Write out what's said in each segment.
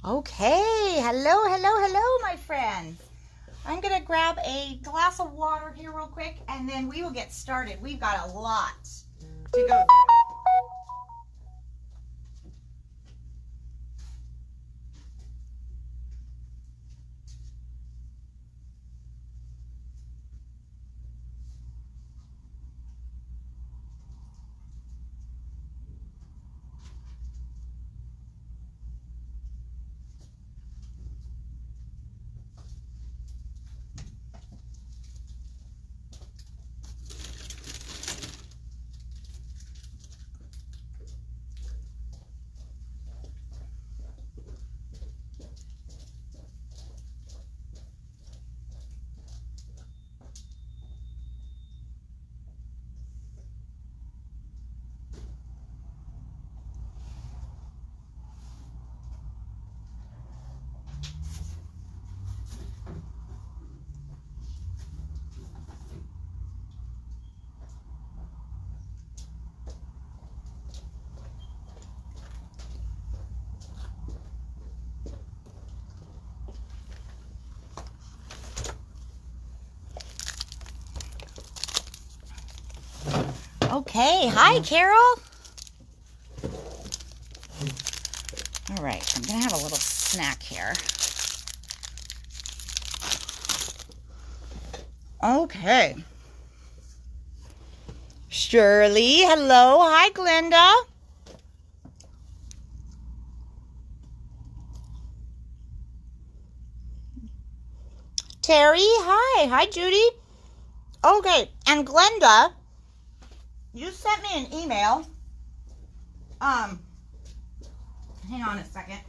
Okay, hello, my friends. I'm gonna grab a glass of water here real quick, and then we will get started. We've got a lot to go through. Okay, hi, Carol. All right, I'm gonna have a little snack here. Okay. Shirley, hello. Hi, Glenda. Terry, hi. Hi, Judy. Okay, and Glenda, you sent me an email. Hang on a second.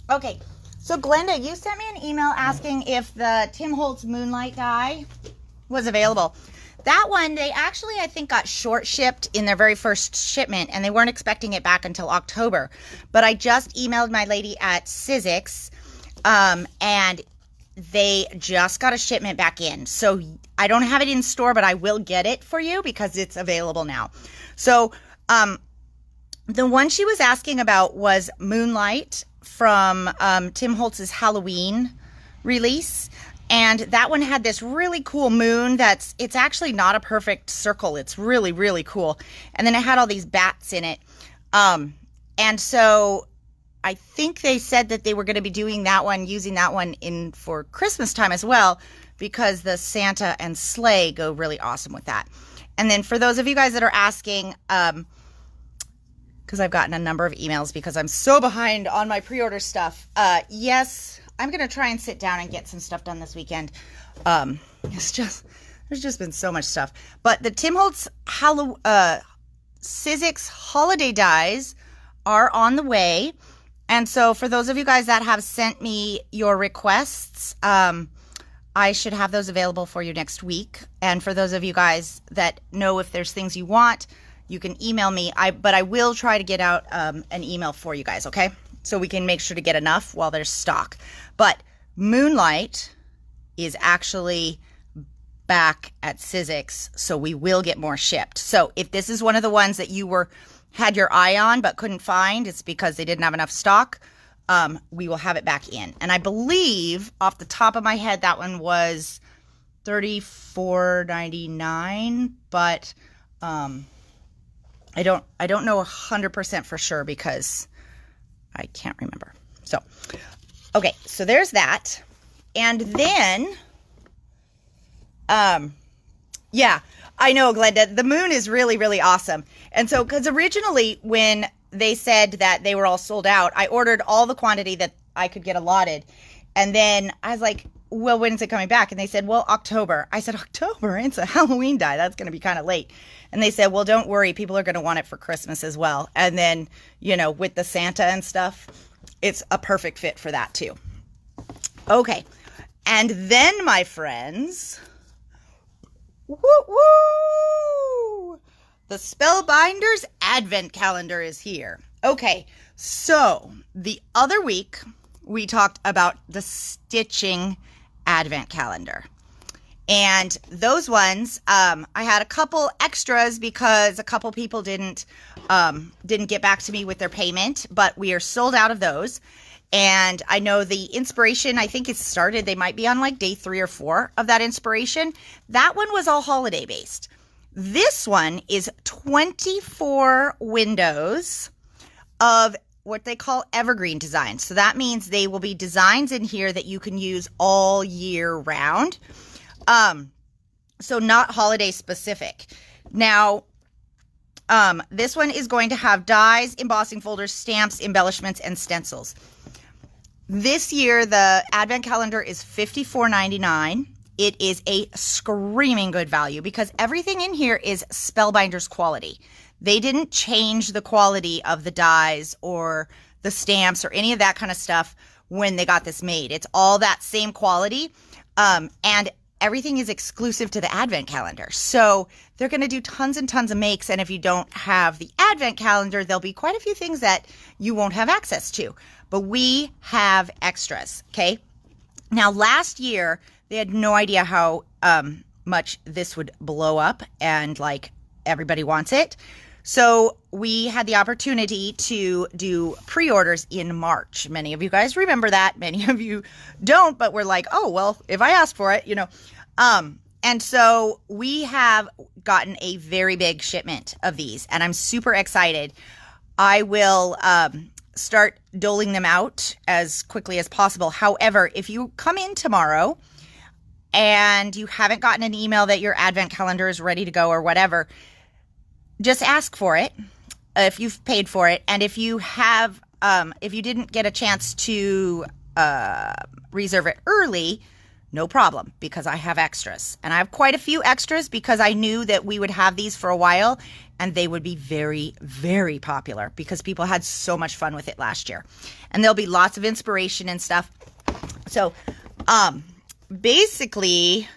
Okay, so Glenda, you sent me an email asking if the Tim Holtz Moonlight die was available. That one, they actually, I think, got short shipped in their very first shipment, and they weren't expecting it back until October. But I just emailed my lady at Sizzix, and they just got a shipment back in. So I don't have it in store, but I will get it for you because it's available now. So the one she was asking about was Moonlight from Tim Holtz's Halloween release. And that one had this really cool moon it's actually not a perfect circle. It's really, really cool. And then it had all these bats in it. And so I think they said that they were going to be doing that one, using that one in for Christmas time as well, because the Santa and sleigh go really awesome with that. And then for those of you guys that are asking, because I've gotten a number of emails because I'm so behind on my pre-order stuff. Yes, I'm going to try and sit down and get some stuff done this weekend. There's just been so much stuff. But the Tim Holtz Sizzix holiday dies are on the way. And so for those of you guys that have sent me your requests, I should have those available for you next week. And for those of you guys that know if there's things you want, you can email me, but I will try to get out an email for you guys, okay? So we can make sure to get enough while there's stock. But Moonlight is actually back at Sizzix, so we will get more shipped. So if this is one of the ones that you had your eye on but couldn't find, it's because they didn't have enough stock. We will have it back in. And I believe, off the top of my head, that one was $34.99, but I don't know 100% for sure because I can't remember. So, okay, so there's that. And then, yeah, I know, Glenda, the moon is really, really awesome. And so, because originally when they said that they were all sold out. I ordered all the quantity that I could get allotted. And then I was like, well, when is it coming back? And they said, well, October. I said, October? It's a Halloween dye. That's going to be kind of late. And they said, well, don't worry. People are going to want it for Christmas as well. And then, you know, with the Santa and stuff, it's a perfect fit for that too. Okay. And then, my friends, woo woo, the Spellbinders Advent Calendar is here. Okay. So the other week we talked about the Stitching Advent Calendar. And those ones, I had a couple extras because a couple people didn't get back to me with their payment, but we are sold out of those. And I know the inspiration, I think it started, they might be on like day 3 or 4 of that inspiration. That one was all holiday based. This one is 24 windows of what they call evergreen designs. So that means they will be designs in here that you can use all year round. So not holiday specific. Now, this one is going to have dies, embossing folders, stamps, embellishments, and stencils. This year, the Advent Calendar is $54.99. It is a screaming good value because everything in here is Spellbinders quality. They didn't change the quality of the dies or the stamps or any of that kind of stuff when they got this made. It's all that same quality. And everything is exclusive to the Advent Calendar. So they're going to do tons and tons of makes. And if you don't have the Advent Calendar, there'll be quite a few things that you won't have access to. But we have extras, okay? Now, last year, they had no idea how much this would blow up and, like, everybody wants it. So we had the opportunity to do pre-orders in March. Many of you guys remember that. Many of you don't, but we're like, oh, well, if I ask for it, you know. And so we have gotten a very big shipment of these, and I'm super excited. I will start doling them out as quickly as possible. However, if you come in tomorrow and you haven't gotten an email that your Advent Calendar is ready to go or whatever, just ask for it if you've paid for it. And if you have, if you didn't get a chance to reserve it early, no problem, because I have extras. And I have quite a few extras because I knew that we would have these for a while and they would be very, very popular because people had so much fun with it last year. And there'll be lots of inspiration and stuff. So basically,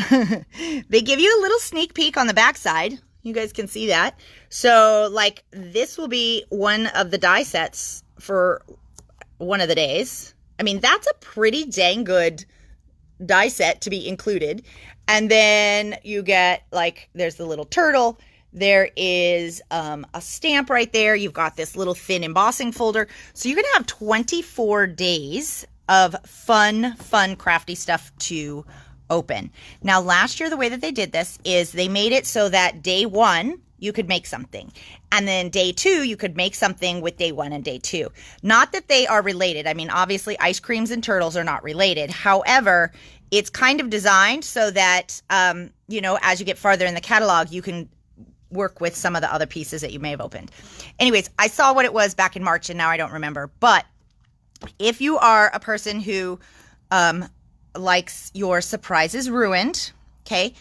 they give you a little sneak peek on the backside. You guys can see that. So, like, this will be one of the die sets for one of the days. I mean, that's a pretty dang good die set to be included. And then you get, like, there's the little turtle. There is a stamp right there. You've got this little thin embossing folder. So you're going to have 24 days of fun, crafty stuff to open. Now, last year, the way that they did this is they made it so that day 1, you could make something. And then day 2, you could make something with day 1 and day 2. Not that they are related. I mean, obviously, ice creams and turtles are not related. However, it's kind of designed so that, you know, as you get farther in the catalog, you can work with some of the other pieces that you may have opened. Anyways, I saw what it was back in March, and now I don't remember. But if you are a person who likes your surprises ruined, okay,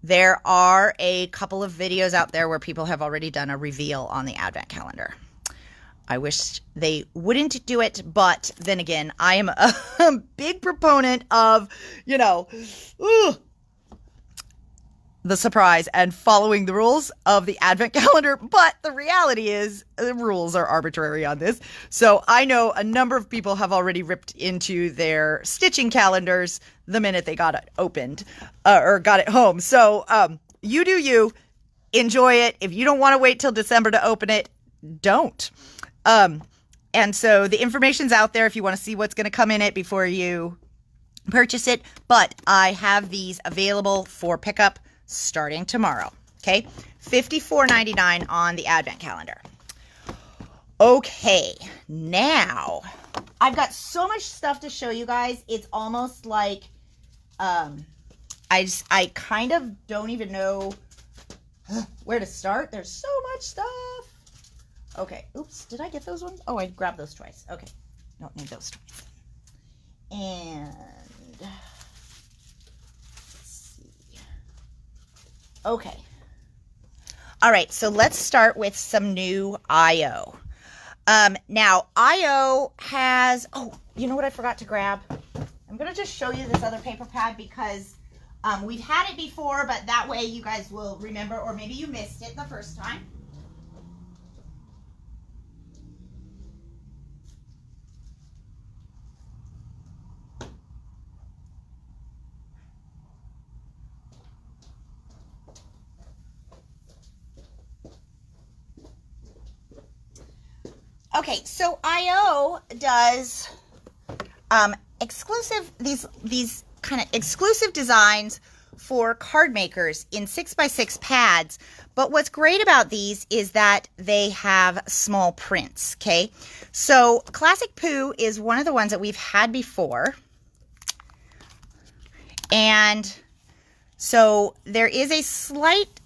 there are a couple of videos out there where people have already done a reveal on the Advent Calendar. I wish they wouldn't do it, but then again, I am a big proponent of, you know, the surprise and following the rules of the Advent Calendar. But the reality is the rules are arbitrary on this. So I know a number of people have already ripped into their stitching calendars the minute they got it opened or got it home. So you do you. Enjoy it. If you don't want to wait till December to open it, don't. And so the information's out there if you want to see what's going to come in it before you purchase it. But I have these available for pickup starting tomorrow. Okay, $54.99 on the Advent Calendar. Okay, now I've got so much stuff to show you guys. It's almost like I kind of don't even know where to start. There's so much stuff. Okay. Oops. Did I get those ones? Oh, I grabbed those twice. Okay. Don't need those twice. And let's see. Okay. All right. So let's start with some new IO. Now IO has, oh, you know what I forgot to grab? I'm going to just show you this other paper pad because we've had it before, but that way you guys will remember, or maybe you missed it the first time. Okay, so IO does these kind of exclusive designs for card makers in 6x6 pads. But what's great about these is that they have small prints, okay? So Classic Pooh is one of the ones that we've had before. And so there is a slight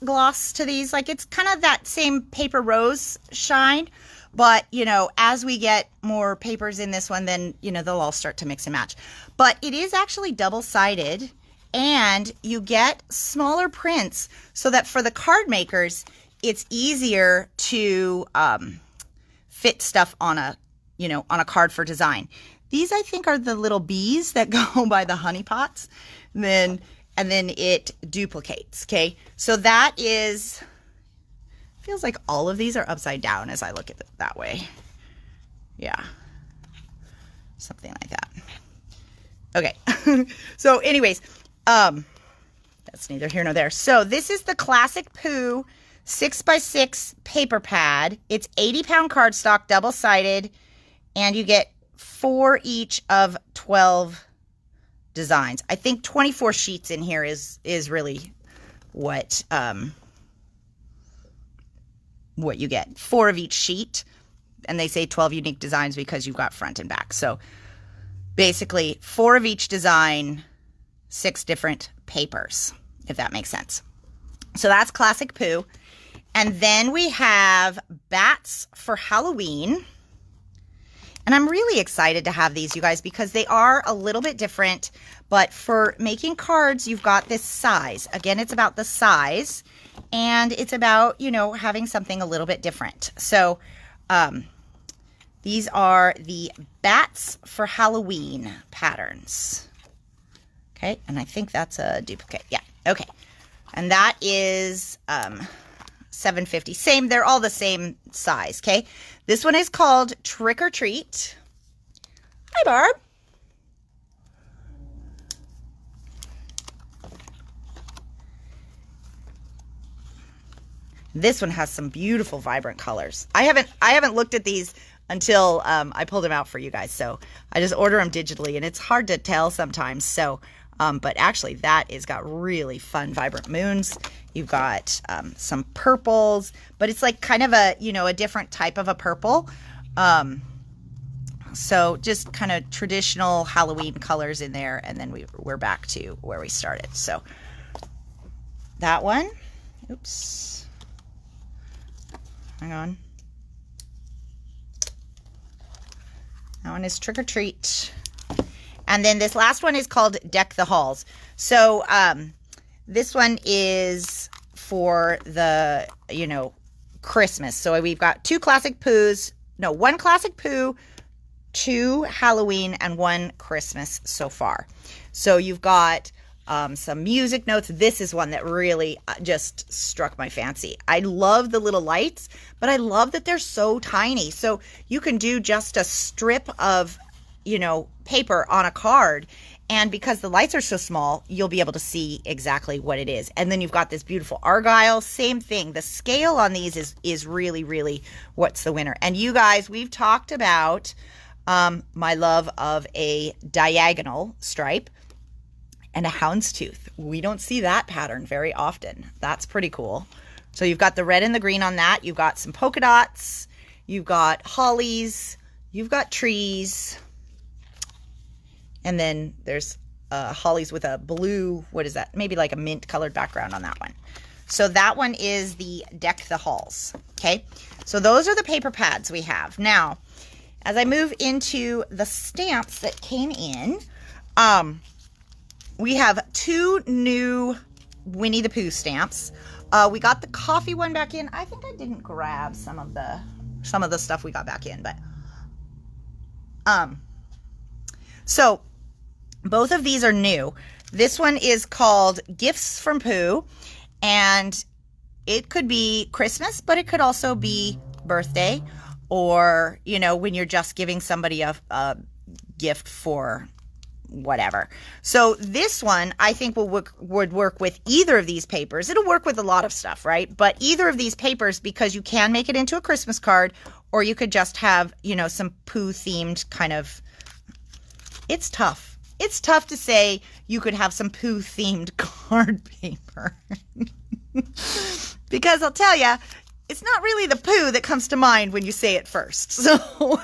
gloss to these. Like, it's kind of that same paper rose shine. But, you know, as we get more papers in this one, then, you know, they'll all start to mix and match. But it is actually double-sided, and you get smaller prints so that for the card makers, it's easier to fit stuff on a, you know, on a card for design. These, I think, are the little bees that go by the honey pots. And then it duplicates, okay? So that is... feels like all of these are upside down as I look at it that way. Yeah. Something like that. Okay. So anyways, that's neither here nor there. So this is the Classic Pooh 6x6 paper pad. It's 80-pound cardstock, double-sided, and you get 4 each of 12 designs. I think 24 sheets in here is really what you get. 4 of each sheet, and they say 12 unique designs because you've got front and back. So basically 4 of each design, 6 different papers, if that makes sense. So that's Classic Pooh. And then we have Bats for Halloween. And I'm really excited to have these, you guys, because they are a little bit different. But for making cards, you've got this size. Again, it's about the size. And it's about, you know, having something a little bit different. So these are the Bats for Halloween patterns. Okay, and I think that's a duplicate. Yeah, okay. And that is $7.50. Same, they're all the same size, okay? This one is called Trick or Treat. Hi, Barb. This one has some beautiful, vibrant colors. I haven't looked at these until I pulled them out for you guys. So I just order them digitally, and it's hard to tell sometimes. So, but actually, that has got really fun, vibrant moons. You've got some purples, but it's like kind of a, you know, a different type of a purple. So just kind of traditional Halloween colors in there, and then we're back to where we started. So that one, oops. Hang on. That one is Trick or Treat. And then this last one is called Deck the Halls. So this one is for the, you know, Christmas. So we've got 2 Classic Poohs. No, 1 Classic Pooh, 2 Halloween, and 1 Christmas so far. So you've got some music notes. This is one that really just struck my fancy. I love the little lights, but I love that they're so tiny. So you can do just a strip of, you know, paper on a card, and because the lights are so small, you'll be able to see exactly what it is. And then you've got this beautiful Argyle, same thing. The scale on these is really, really what's the winner. And you guys, we've talked about my love of a diagonal stripe and a houndstooth. We don't see that pattern very often. That's pretty cool. So you've got the red and the green on that. You've got some polka dots. You've got hollies. You've got trees. And then there's hollies with a blue, what is that? Maybe like a mint colored background on that one. So that one is the Deck the Halls. Okay, so those are the paper pads we have. Now, as I move into the stamps that came in, we have 2 new Winnie the Pooh stamps. We got the coffee one back in. I think I didn't grab some of the stuff we got back in, but so both of these are new. This one is called Gifts from Pooh, and it could be Christmas, but it could also be birthday, or, you know, when you're just giving somebody a gift for whatever. So this one, I think would work with either of these papers. It'll work with a lot of stuff, right? But either of these papers, because you can make it into a Christmas card, or you could just have, you know, some Pooh themed kind of, it's tough. It's tough to say you could have some Pooh themed card paper. Because I'll tell you, it's not really the Pooh that comes to mind when you say it first. So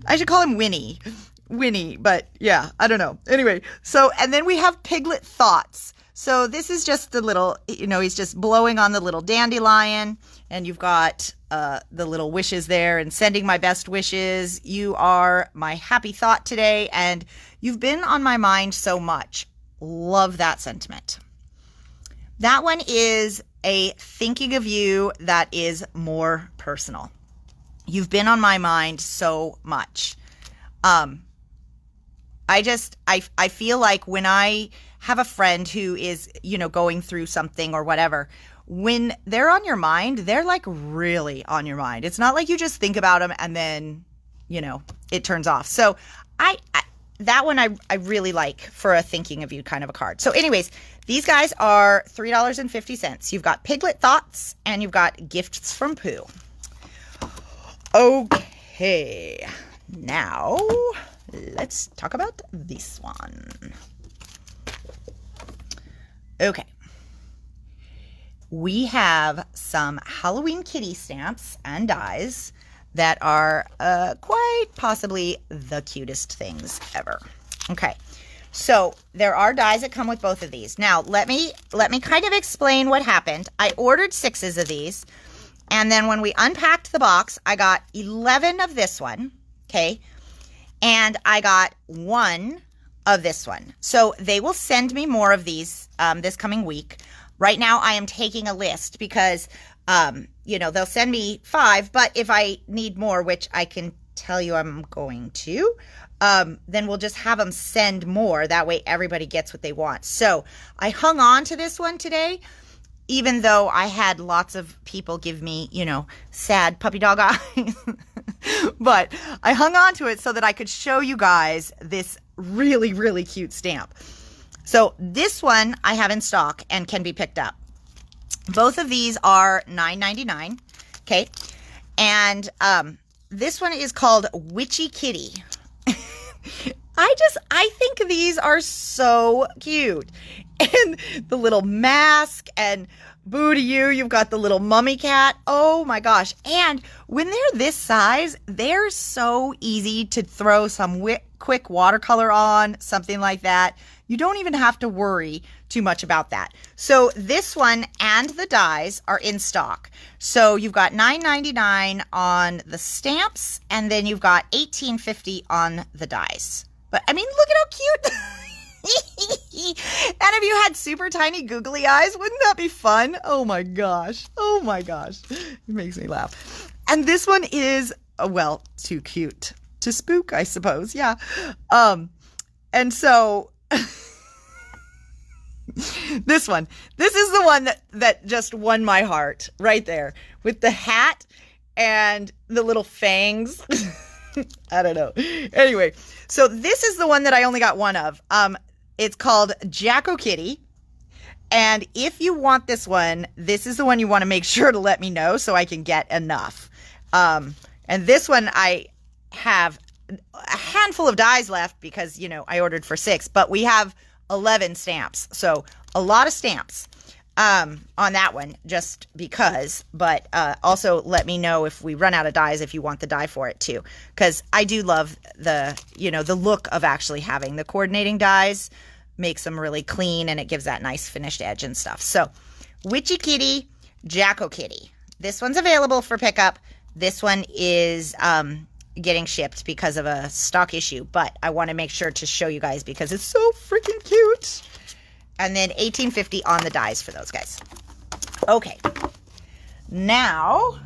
I should call him Winnie, but yeah, I don't know. Anyway, so, and then we have Piglet Thoughts. So this is just the little, you know, he's just blowing on the little dandelion, and you've got the little wishes there, and sending my best wishes. You are my happy thought today, and you've been on my mind so much. Love that sentiment. That one is a thinking of you that is more personal. You've been on my mind so much. I feel like when I have a friend who is, you know, going through something or whatever, when they're on your mind, they're like really on your mind. It's not like you just think about them and then, you know, it turns off. So that one I really like for a thinking of you kind of a card. So anyways, these guys are $3.50. You've got Piglet Thoughts and you've got Gifts from Pooh. Okay, now let's talk about this one. Okay. We have some Halloween kitty stamps and dies that are quite possibly the cutest things ever. Okay, so there are dies that come with both of these. Now, let me kind of explain what happened. I ordered 6 of these, and then when we unpacked the box, I got 11 of this one, okay, and I got 1 of this one. So they will send me more of these this coming week. Right now, I am taking a list because, you know, they'll send me 5, but if I need more, which I can tell you I'm going to, then we'll just have them send more. That way everybody gets what they want. So I hung on to this one today, even though I had lots of people give me, you know, sad puppy dog eyes. But I hung on to it so that I could show you guys this really, really cute stamp. So this one I have in stock and can be picked up. Both of these are $9.99, okay? And this one is called Witchy Kitty. I think these are so cute. And the little mask, and boo to you, you've got the little mummy cat. Oh my gosh. And when they're this size, they're so easy to throw some quick watercolor on, something like that. You don't even have to worry too much about that. So this one and the dies are in stock. So you've got $9.99 on the stamps, and then you've got $18.50 on the dies. But I mean, look at how cute. And if you had super tiny googly eyes, wouldn't that be fun? Oh my gosh. Oh my gosh. It makes me laugh. And this one is, well, too cute to spook, I suppose. Yeah. And so this is the one that just won my heart right there, with the hat and the little fangs. I don't know. Anyway, so this is the one that I only got 1 of. It's called Jacko Kitty. And if you want this one, this is the one you want to make sure to let me know so I can get enough. And this one, I have a handful of dies left because, you know, I ordered for 6, but we have 11 stamps. So a lot of stamps on that one, just because. But also let me know if we run out of dies, if you want the die for it too, because I do love the, you know, the look of actually having the coordinating dies. makes them really clean, and it gives that nice finished edge and stuff. So Witchy Kitty, Jacko Kitty. This one's available for pickup. This one is getting shipped because of a stock issue, but I want to make sure to show you guys because it's so freaking cute. And then $18.50 on the dies for those guys. Okay. Now,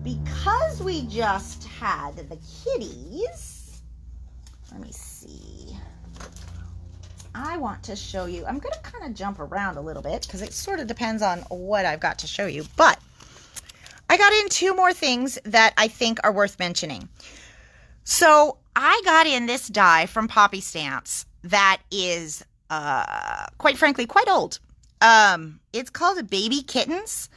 because we just had the kitties, let me see. I want to show you, I'm going to kind of jump around a little bit because it sort of depends on what I've got to show you, but I got in two more things that I think are worth mentioning. So I got in this die from Poppy Stamps that is, quite frankly, quite old. It's called Baby Kittens.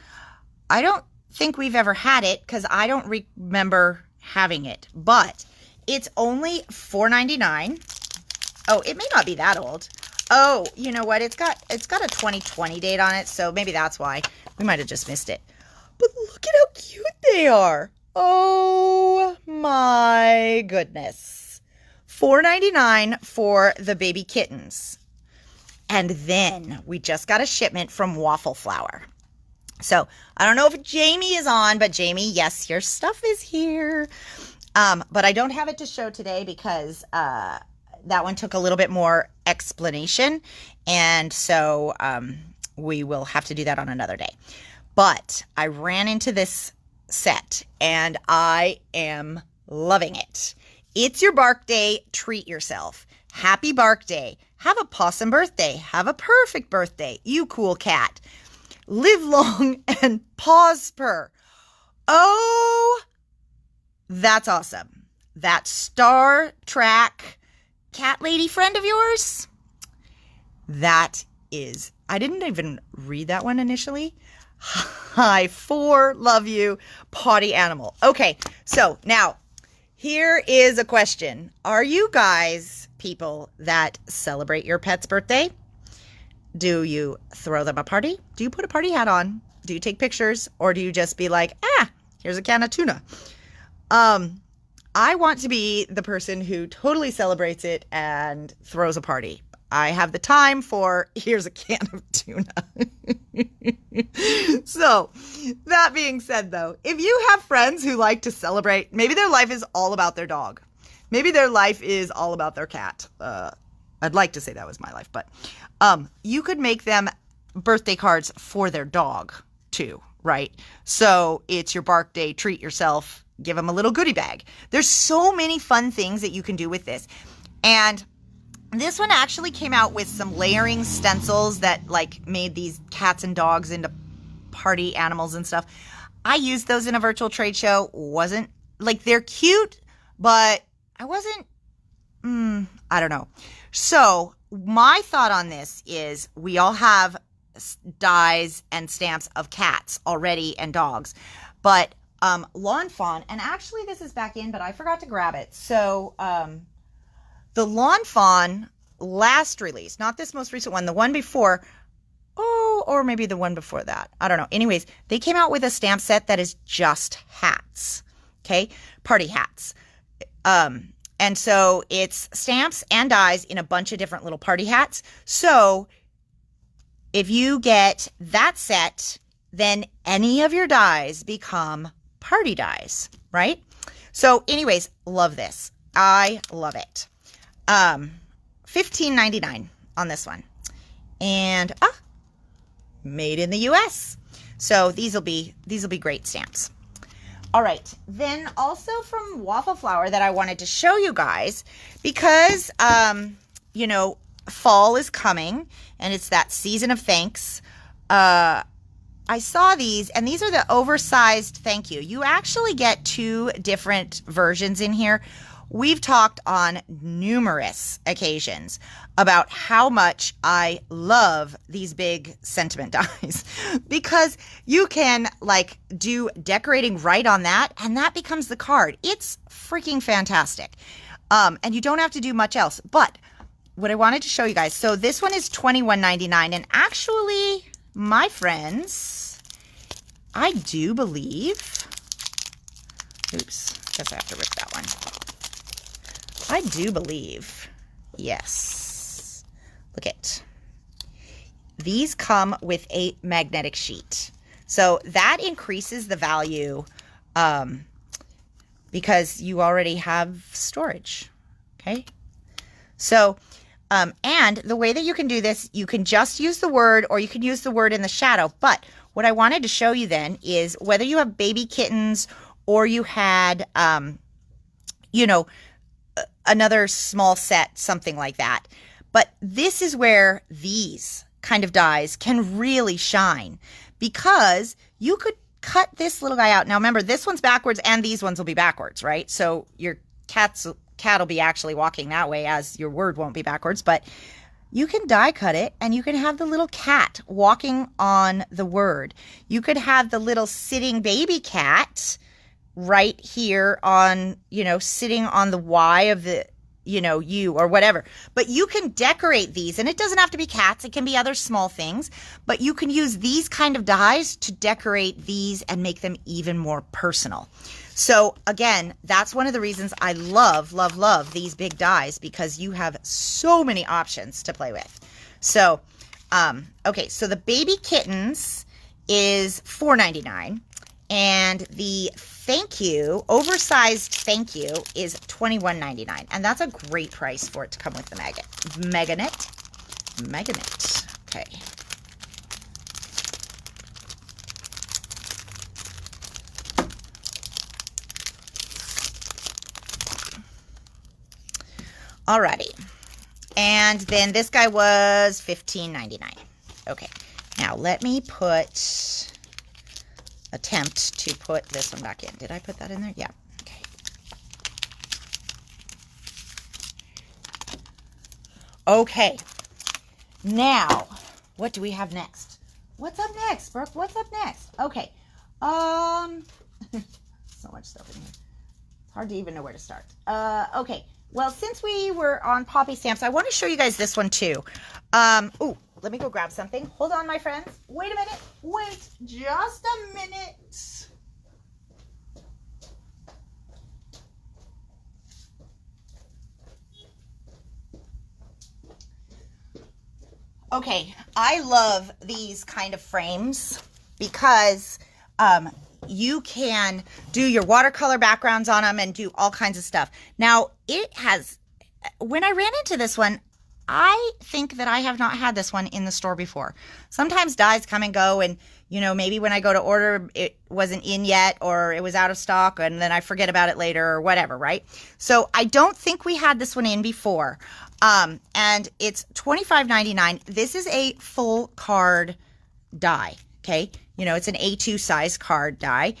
I don't think we've ever had it because I don't remember having it, but it's only $4.99. Oh, it may not be that old. Oh, you know what? It's got a 2020 date on it, so maybe that's why. We might have just missed it. But look at how cute they are. Oh my goodness. $4.99 for the baby kittens. And then we just got a shipment from Waffle Flower. So I don't know if Jamie is on, but Jamie, yes, your stuff is here. But I don't have it to show today because that one took a little bit more explanation. And so we will have to do that on another day. But I ran into this set and I am loving it. It's your bark day. Treat yourself. Happy bark day. Have a possum birthday. Have a perfect birthday. You cool cat. Live long and paws purr. Oh, that's awesome. That Star Trek cat lady friend of yours, that is, I didn't even read that one initially. Hi, love you, potty animal. Okay, so now here is a question. Are you guys people that celebrate your pet's birthday? Do you throw them a party? Do you put a party hat on? Do you take pictures? Or do you just be like, here's a can of tuna? I want to be the person who totally celebrates it and throws a party. I have the time for, here's a can of tuna. So, that being said though, if you have friends who like to celebrate, maybe their life is all about their dog. Maybe their life is all about their cat. I'd like to say that was my life, but you could make them birthday cards for their dog too, right? So it's your bark day, treat yourself, give them a little goodie bag. There's so many fun things that you can do with this. And this one actually came out with some layering stencils that like made these cats and dogs into party animals and stuff. I used those in a virtual trade show. Wasn't like, they're cute, but I wasn't, I don't know. So my thought on this is we all have dies and stamps of cats already and dogs, but Lawn Fawn, and actually this is back in, but I forgot to grab it. So the Lawn Fawn last release, not this most recent one, the one before, or maybe the one before that. I don't know. Anyways, they came out with a stamp set that is just hats. Okay. Party hats. And so it's stamps and dies in a bunch of different little party hats. So if you get that set, then any of your dies become party dies, right? So anyways, love this. I love it. $15.99 on this one. And made in the US. So these will be great stamps. All right, then also from Waffle Flower that I wanted to show you guys because, you know, fall is coming and it's that season of thanks. I saw these, and these are the oversized thank you. You actually get two different versions in here. We've talked on numerous occasions about how much I love these big sentiment dies because you can like do decorating right on that and that becomes the card. It's freaking fantastic. And you don't have to do much else. But what I wanted to show you guys, so this one is $21.99, and actually, my friends, I do believe, oops, guess I have to rip that one. I do believe, yes. Look at. These come with a magnetic sheet. So that increases the value because you already have storage. Okay. So, and the way that you can do this, you can just use the word or you can use the word in the shadow. But what I wanted to show you then is whether you have baby kittens or you had, you know, another small set, something like that. But this is where these kind of dies can really shine because you could cut this little guy out. Now remember, this one's backwards and these ones will be backwards, right? So your cat will be actually walking that way as your word won't be backwards, but you can die cut it and you can have the little cat walking on the word. You could have the little sitting baby cat right here on, you know, sitting on the Y of the, you know, U or whatever. But you can decorate these, and it doesn't have to be cats. It can be other small things, but you can use these kind of dies to decorate these and make them even more personal. So again, that's one of the reasons I love, love, love these big dies, because you have so many options to play with. So, okay, so the baby kittens is $4.99, and the thank you, oversized thank you, is $21.99, and that's a great price for it to come with the magnet. Okay. Alrighty, and then this guy was $15.99. Okay, now let me attempt to put this one back in. Did I put that in there? Yeah. Okay. Okay. Now, what do we have next? What's up next, Brooke? What's up next? Okay. So much stuff in here. It's hard to even know where to start. Okay. Well, since we were on Poppy stamps, I want to show you guys this one too. Ooh, let me go grab something. Hold on, my friends. Wait a minute. Wait just a minute. Okay, I love these kind of frames because you can do your watercolor backgrounds on them and do all kinds of stuff. Now, when I ran into this one, I think that I have not had this one in the store before. Sometimes dies come and go, and, you know, maybe when I go to order, it wasn't in yet, or it was out of stock, and then I forget about it later, or whatever, right? So I don't think we had this one in before. And it's $25.99. This is a full card die, okay? You know, it's an A2 size card die.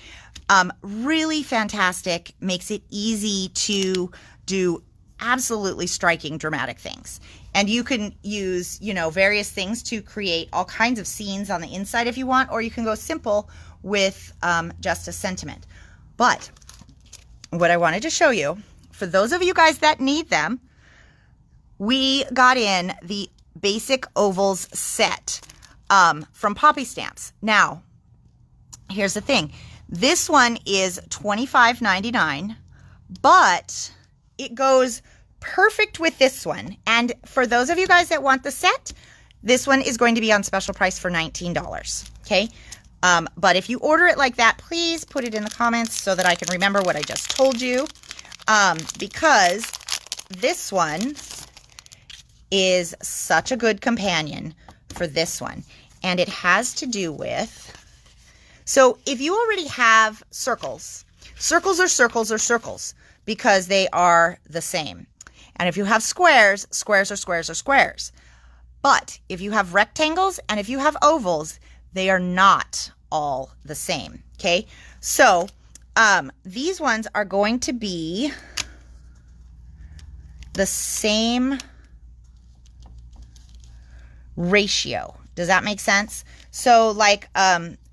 Really fantastic. Makes it easy to do absolutely striking, dramatic things. And you can use, you know, various things to create all kinds of scenes on the inside if you want, or you can go simple with just a sentiment. But what I wanted to show you, for those of you guys that need them, we got in the basic ovals set from Poppy Stamps. Now, here's the thing. This one is $25.99, but it goes perfect with this one. And for those of you guys that want the set, this one is going to be on special price for $19, okay? But if you order it like that, please put it in the comments so that I can remember what I just told you, because this one is such a good companion for this one. And it has to do with, so if you already have circles, circles are circles are circles because they are the same. And if you have squares, squares are squares are squares. But if you have rectangles and if you have ovals, they are not all the same, okay? So these ones are going to be the same ratio. Does that make sense? So like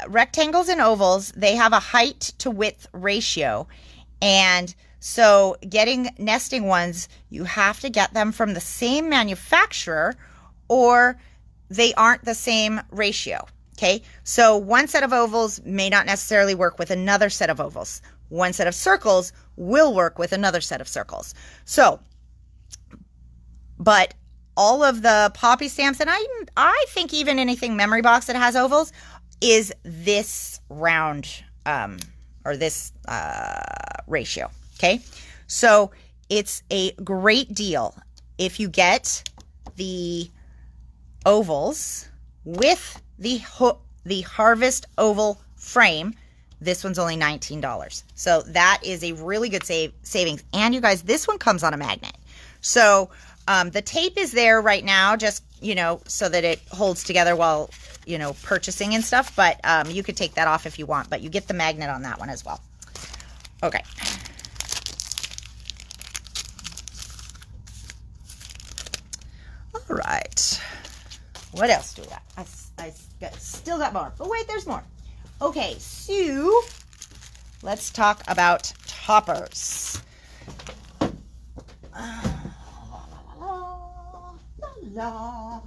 rectangles and ovals, they have a height to width ratio. And so getting nesting ones, you have to get them from the same manufacturer or they aren't the same ratio. Okay, so one set of ovals may not necessarily work with another set of ovals. One set of circles will work with another set of circles. So, but all of the Poppy stamps, and I think even anything memory box that has ovals, is this round or this ratio. Okay, so it's a great deal if you get the ovals with the Harvest oval frame. This one's only $19. So that is a really good savings. And you guys, this one comes on a magnet. So the tape is there right now, just, you know, so that it holds together while, you know, purchasing and stuff. But you could take that off if you want, but you get the magnet on that one as well. Okay. All right. What else do we got? I still got more. But wait, there's more. Okay, so let's talk about toppers. La.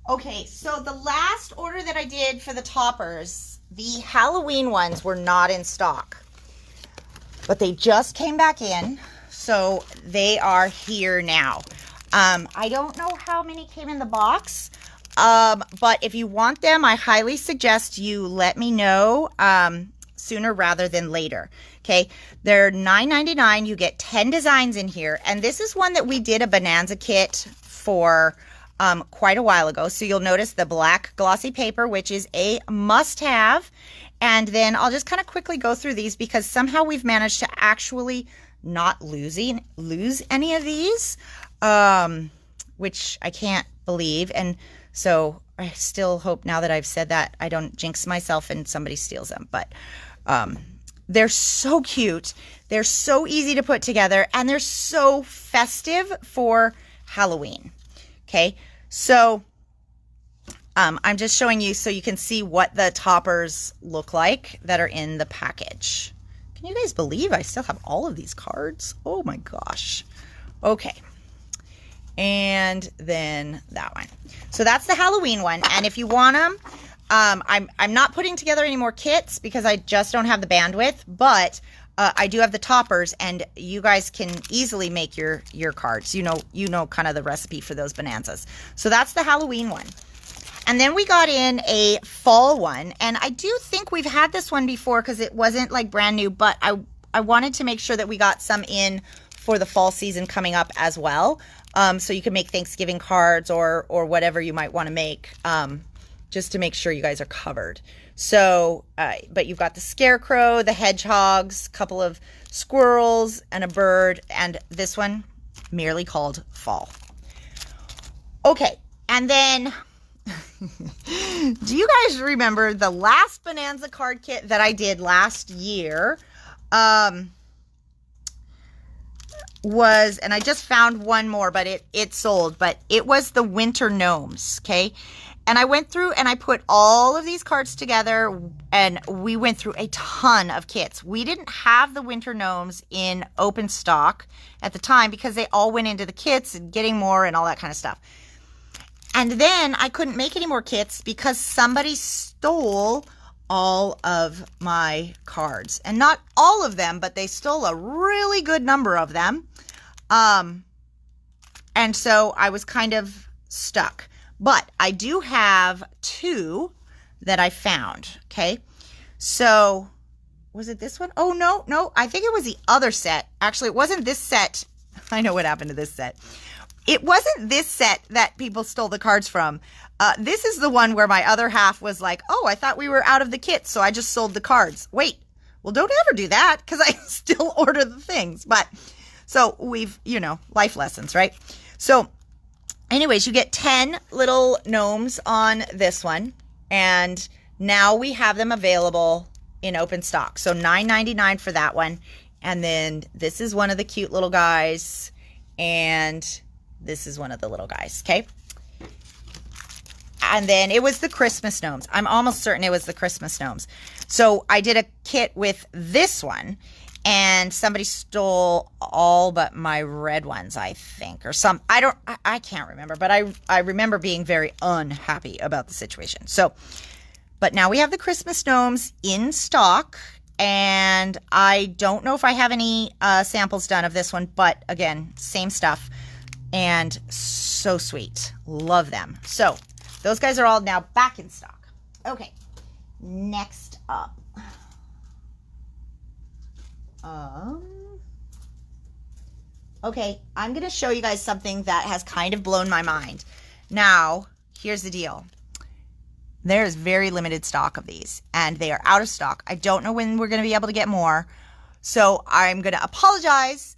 Okay, so the last order that I did for the toppers, the Halloween ones were not in stock, but they just came back in, so they are here now. I don't know how many came in the box, but if you want them, I highly suggest you let me know sooner rather than later. Okay, they're $9.99. You get 10 designs in here, and this is one that we did a Bonanza kit for quite a while ago. So you'll notice the black glossy paper, which is a must-have. And then I'll just kind of quickly go through these because somehow we've managed to actually not lose any of these, which I can't believe. And so I still hope now that I've said that I don't jinx myself and somebody steals them. But they're so cute. They're so easy to put together, and they're so festive for Halloween. Okay, so I'm just showing you so you can see what the toppers look like that are in the package. Can you guys believe I still have all of these cards? Oh my gosh. Okay. And then that one. So that's the Halloween one. And if you want them, I'm not putting together any more kits because I just don't have the bandwidth, but I do have the toppers, and you guys can easily make your cards. You know kind of the recipe for those bonanzas. So that's the Halloween one. And then we got in a fall one, and I do think we've had this one before because it wasn't like brand new, but I wanted to make sure that we got some in for the fall season coming up as well. So you can make Thanksgiving cards or whatever you might want to make, just to make sure you guys are covered. So, but you've got the scarecrow, the hedgehogs, a couple of squirrels, and a bird, and this one merely called fall. Okay, and then do you guys remember the last Bonanza card kit that I did last year? Was, and I just found one more, but it sold, but it was the winter gnomes, okay? And I went through and I put all of these cards together, and we went through a ton of kits. We didn't have the winter gnomes in open stock at the time because they all went into the kits and getting more and all that kind of stuff. And then I couldn't make any more kits because somebody stole all of my cards. And not all of them, but they stole a really good number of them. And so I was kind of stuck. But I do have two that I found, okay? So, was it this one? Oh, no. I think it was the other set. Actually, it wasn't this set. I know what happened to this set. It wasn't this set that people stole the cards from. This is the one where my other half was like, oh, I thought we were out of the kit, so I just sold the cards. Wait, well, don't ever do that because I still order the things. But, so we've, life lessons, right? So, anyways, you get 10 little gnomes on this one, and now we have them available in open stock. So $9.99 for that one, and then this is one of the cute little guys, and this is one of the little guys, okay? And then it was the Christmas gnomes. I'm almost certain it was the Christmas gnomes. So I did a kit with this one, and somebody stole all but my red ones, I think, or some, I can't remember, but I remember being very unhappy about the situation. So, but now we have the Christmas gnomes in stock, and I don't know if I have any samples done of this one, but again, same stuff, and so sweet. Love them. So those guys are all now back in stock. Okay, next up. Okay, I'm going to show you guys something that has kind of blown my mind. Now, here's the deal. There's very limited stock of these, and they are out of stock. I don't know when we're going to be able to get more, so I'm going to apologize,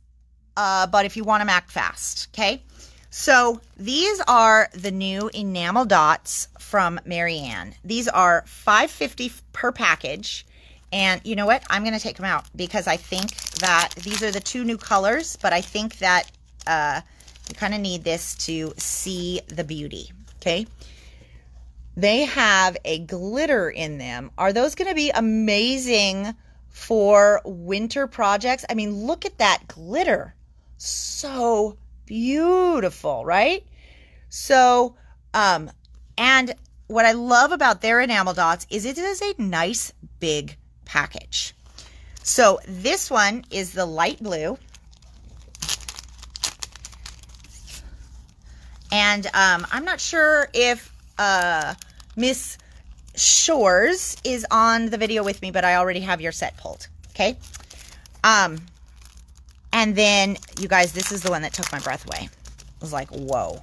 but if you want them, act fast, okay? So these are the new enamel dots from Marianne. These are $5.50 per package. And you know what? I'm going to take them out because I think that these are the two new colors, but I think that you kind of need this to see the beauty, okay? They have a glitter in them. Are those going to be amazing for winter projects? I mean, look at that glitter. So beautiful, right? So, and what I love about their enamel dots is it is a nice big package. So this one is the light blue, and I'm not sure if Miss Shores is on the video with me, but I already have your set pulled, okay? And then you guys, this is the one that took my breath away. I was like, whoa.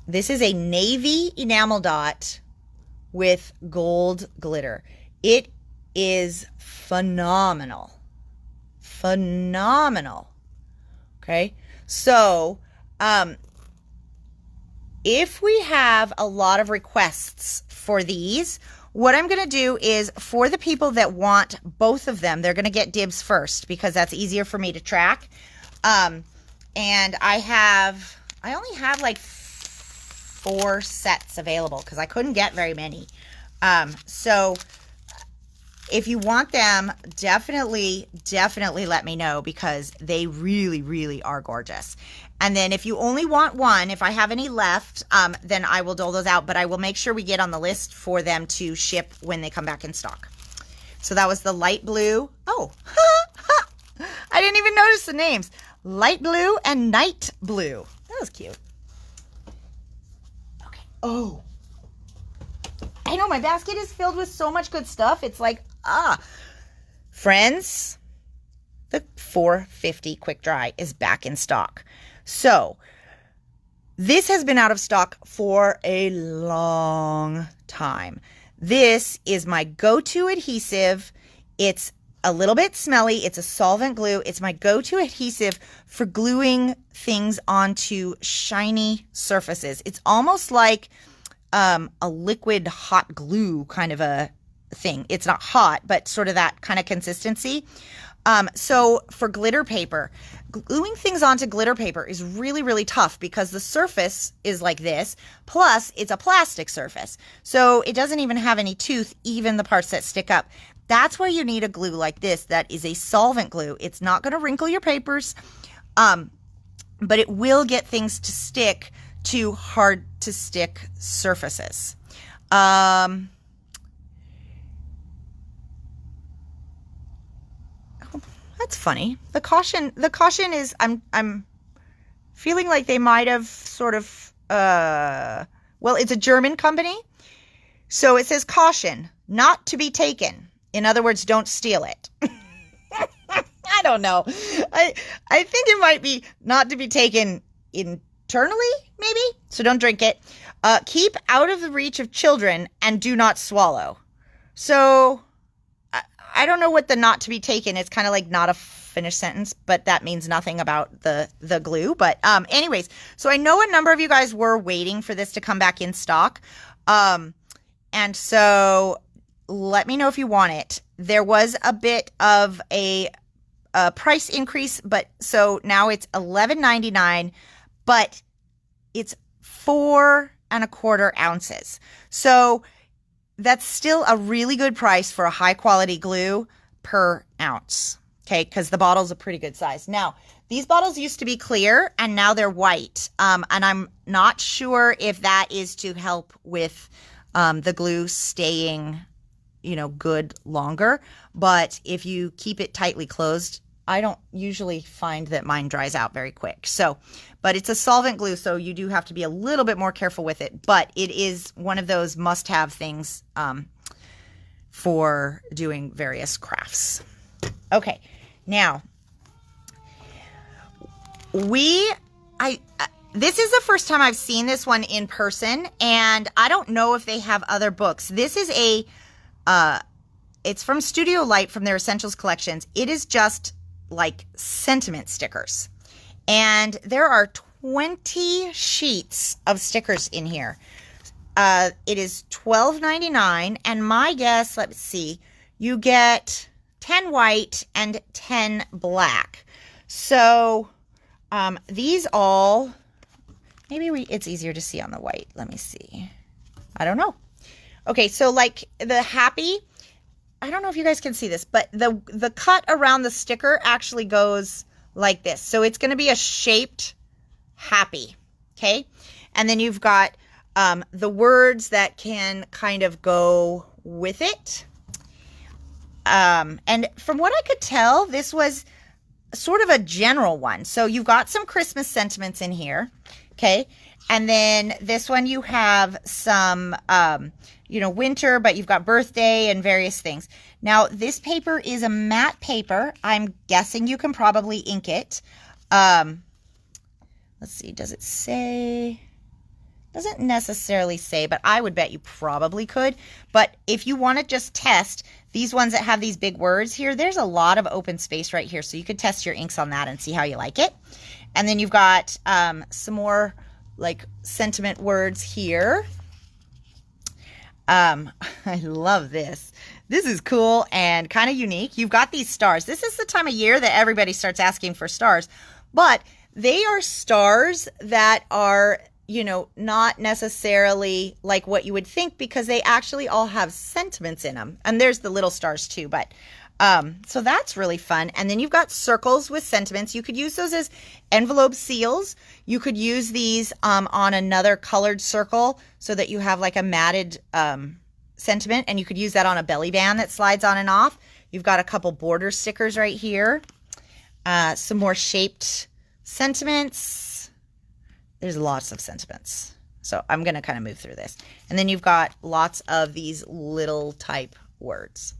This is a navy enamel dot with gold glitter. It is phenomenal. Phenomenal. Okay? So, if we have a lot of requests for these, what I'm going to do is for the people that want both of them, they're going to get dibs first because that's easier for me to track. And I only have like 4 sets available because I couldn't get very many. So if you want them, definitely let me know because they really, really are gorgeous. And then if you only want one, if I have any left, then I will dole those out, but I will make sure we get on the list for them to ship when they come back in stock. So that was the light blue. Oh, I didn't even notice the names. Light blue and night blue. That was cute. Oh, I know my basket is filled with so much good stuff. It's like, friends, the 450 quick dry is back in stock. So this has been out of stock for a long time. This is my go-to adhesive. It's a little bit smelly. It's a solvent glue. It's my go-to adhesive for gluing things onto shiny surfaces. It's almost like a liquid hot glue kind of a thing. It's not hot, but sort of that kind of consistency. So for glitter paper, gluing things onto glitter paper is really, really tough because the surface is like this, plus it's a plastic surface. So it doesn't even have any tooth, even the parts that stick up. That's where you need a glue like this that is a solvent glue. It's not going to wrinkle your papers, but it will get things to stick to hard to stick surfaces. Oh, that's funny. The caution is I'm feeling like they might have sort of well, it's a German company. So it says caution, not to be taken. In other words, don't steal it. I don't know. I think it might be not to be taken internally, maybe. So don't drink it. Keep out of the reach of children and do not swallow. So I don't know what the not to be taken. It's kind of like not a finished sentence, but that means nothing about the glue. But anyways, so I know a number of you guys were waiting for this to come back in stock. And so let me know if you want it. There was a bit of a price increase, but so now it's $11.99, but it's 4 1/4 ounces. So that's still a really good price for a high quality glue per ounce. Okay, because the bottle's a pretty good size. Now, these bottles used to be clear and now they're white. And I'm not sure if that is to help with the glue staying, good longer. But if you keep it tightly closed, I don't usually find that mine dries out very quick. So, but it's a solvent glue, so you do have to be a little bit more careful with it. But it is one of those must-have things for doing various crafts. Okay, now this is the first time I've seen this one in person, and I don't know if they have other books. This is it's from Studio Light from their Essentials collections. It is just like sentiment stickers. And there are 20 sheets of stickers in here. It is $12.99, and my guess, let's see, you get 10 white and 10 black. So these all, maybe it's easier to see on the white. Let me see. I don't know. Okay, so like the happy, I don't know if you guys can see this, but the cut around the sticker actually goes like this. So it's going to be a shaped happy, okay? And then you've got the words that can kind of go with it. And from what I could tell, this was sort of a general one. So you've got some Christmas sentiments in here, okay? And then this one you have some, winter, but you've got birthday and various things. Now, this paper is a matte paper. I'm guessing you can probably ink it. Let's see, does it say? Doesn't necessarily say, but I would bet you probably could. But if you want to just test these ones that have these big words here, there's a lot of open space right here. So you could test your inks on that and see how you like it. And then you've got some more like sentiment words here. I love this. This is cool and kind of unique. You've got these stars. This is the time of year that everybody starts asking for stars, but they are stars that are, not necessarily like what you would think, because they actually all have sentiments in them. And there's the little stars too, but so that's really fun. And then you've got circles with sentiments. You could use those as envelope seals. You could use these on another colored circle so that you have like a matted sentiment, and you could use that on a belly band that slides on and off. You've got a couple border stickers right here. Some more shaped sentiments. There's lots of sentiments. So I'm going to kind of move through this. And then you've got lots of these little type words.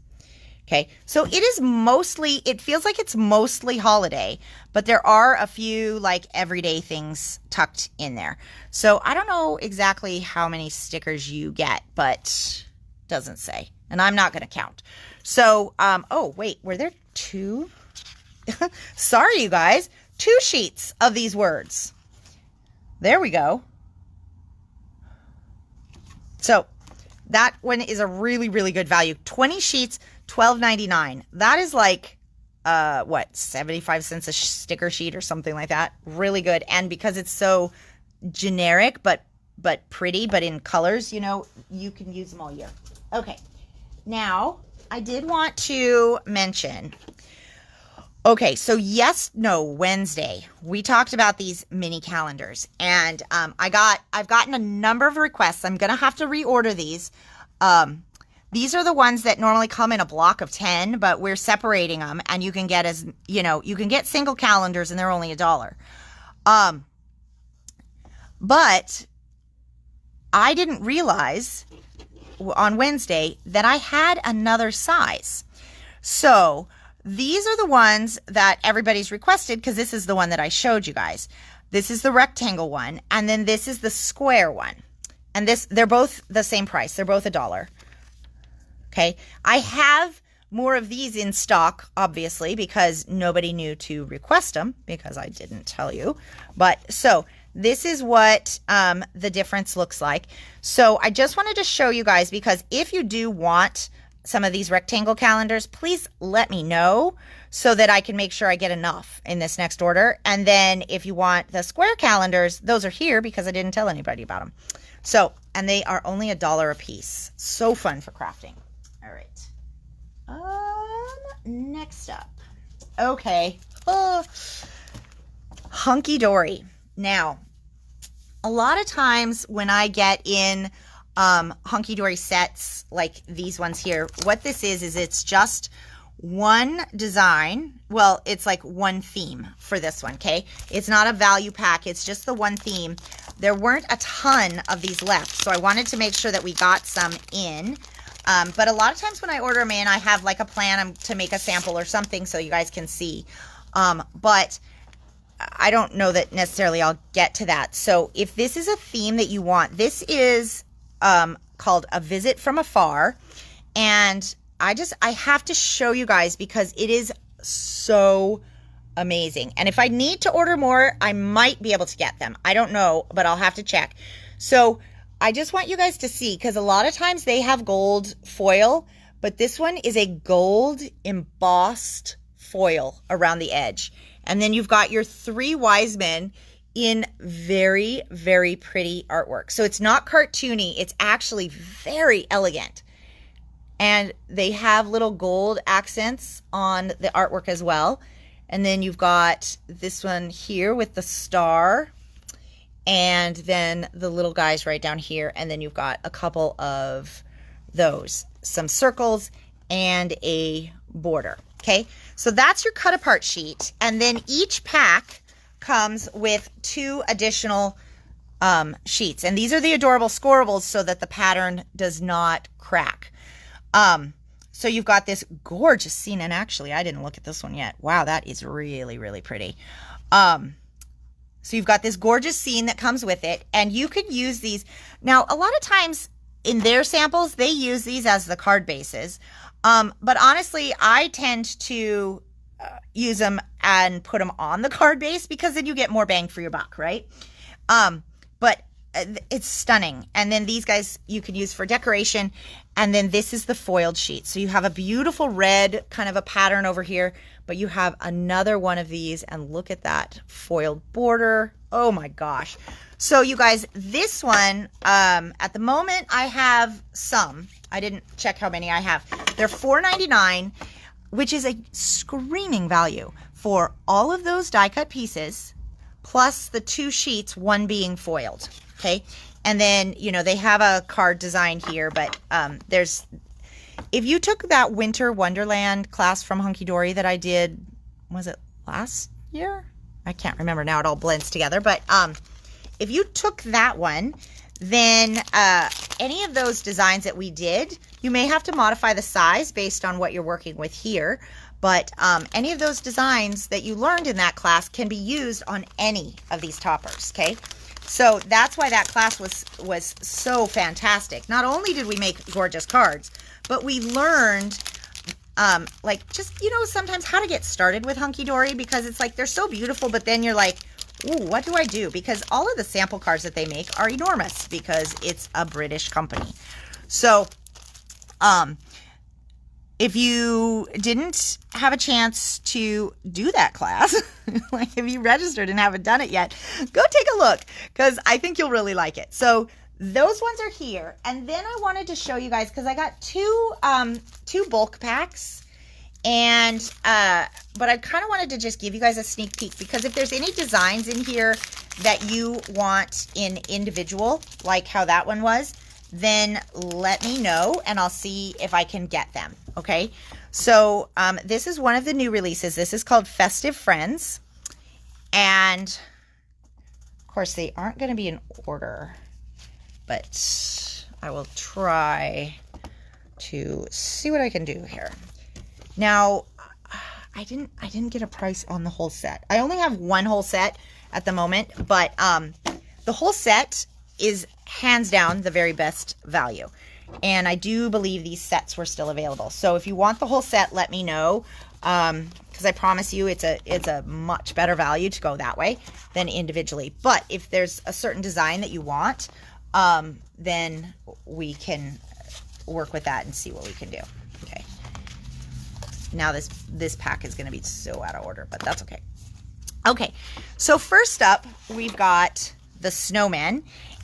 Okay, so it feels like it's mostly holiday, but there are a few like everyday things tucked in there. So I don't know exactly how many stickers you get, but it doesn't say, and I'm not going to count. So, oh wait, were there two? Sorry, you guys, 2 sheets of these words. There we go. So that one is a really, really good value. 20 sheets, $12.99. That is like, 75 cents a sticker sheet or something like that. Really good. And because it's so generic, but pretty, but in colors, you can use them all year. Okay. Now, I did want to mention, okay, so Wednesday, we talked about these mini calendars, and I've gotten a number of requests. I'm going to have to reorder these. These are the ones that normally come in a block of 10, but we're separating them, and you can get you can get single calendars, and they're only $1. But I didn't realize on Wednesday that I had another size. So these are the ones that everybody's requested, because this is the one that I showed you guys. This is the rectangle one, and then this is the square one. And they're both the same price. They're both $1. Okay, I have more of these in stock, obviously, because nobody knew to request them, because I didn't tell you. But so this is what the difference looks like. So I just wanted to show you guys, because if you do want some of these rectangle calendars, please let me know so that I can make sure I get enough in this next order. And then if you want the square calendars, those are here because I didn't tell anybody about them. So, and they are only $1 a piece. So fun for crafting. All right. Next up. Okay. Hunky Dory. Now, a lot of times when I get in Hunky Dory sets like these ones here, what this is it's just one design. Well, it's like one theme for this one, okay? It's not a value pack. It's just the one theme. There weren't a ton of these left, so I wanted to make sure that we got some in. But a lot of times when I order them in, I have like a plan to make a sample or something so you guys can see. But I don't know that necessarily I'll get to that. So if this is a theme that you want, this is called A Visit from Afar. And I have to show you guys because it is so amazing. And if I need to order more, I might be able to get them. I don't know, but I'll have to check. So I just want you guys to see, because a lot of times they have gold foil, but this one is a gold embossed foil around the edge. And then you've got your 3 wise men in very, very pretty artwork. So it's not cartoony. It's actually very elegant. And they have little gold accents on the artwork as well. And then you've got this one here with the star. And then the little guys right down here. And then you've got a couple of those. Some circles and a border. Okay, so that's your cut apart sheet. And then each pack comes with 2 additional sheets. And these are the adorable scorables so that the pattern does not crack. So you've got this gorgeous scene. And actually, I didn't look at this one yet. Wow, that is really, really pretty. So you've got this gorgeous scene that comes with it. And you could use these. Now, a lot of times in their samples, they use these as the card bases. But honestly, I tend to use them and put them on the card base because then you get more bang for your buck, right? But it's stunning. And then these guys you can use for decoration. And then this is the foiled sheet. So you have a beautiful red kind of a pattern over here, but you have another one of these, and look at that foiled border. Oh my gosh. So you guys, this one, at the moment I have some. I didn't check how many I have. They're $4.99, which is a screaming value for all of those die cut pieces, plus the 2 sheets, one being foiled, okay? And then, you know, they have a card design here, but if you took that Winter Wonderland class from Hunky Dory that I did, was it last year? I can't remember now, it all blends together, but if you took that one, then any of those designs that we did, you may have to modify the size based on what you're working with here. But any of those designs that you learned in that class can be used on any of these toppers, okay? So that's why that class was so fantastic. Not only did we make gorgeous cards, but we learned like just, you know, sometimes how to get started with Hunky Dory, because it's like they're so beautiful, but then you're like, ooh, what do I do? Because all of the sample cards that they make are enormous because it's a British company. So, if you didn't have a chance to do that class, like if you registered and haven't done it yet, go take a look because I think you'll really like it. So those ones are here. And then I wanted to show you guys, because I got two bulk packs. And, but I kind of wanted to just give you guys a sneak peek, because if there's any designs in here that you want in individual, like how that one was, then let me know and I'll see if I can get them. Okay. So, this is one of the new releases. This is called Festive Friends. And of course they aren't going to be in order, but I will try to see what I can do here. Now, I didn't get a price on the whole set. I only have one whole set at the moment, but the whole set is hands down the very best value. And I do believe these sets were still available. So if you want the whole set, let me know, because I promise you it's a much better value to go that way than individually. But if there's a certain design that you want, then we can work with that and see what we can do. Okay. Now this pack is going to be so out of order, but that's okay. Okay, so first up, we've got the snowmen.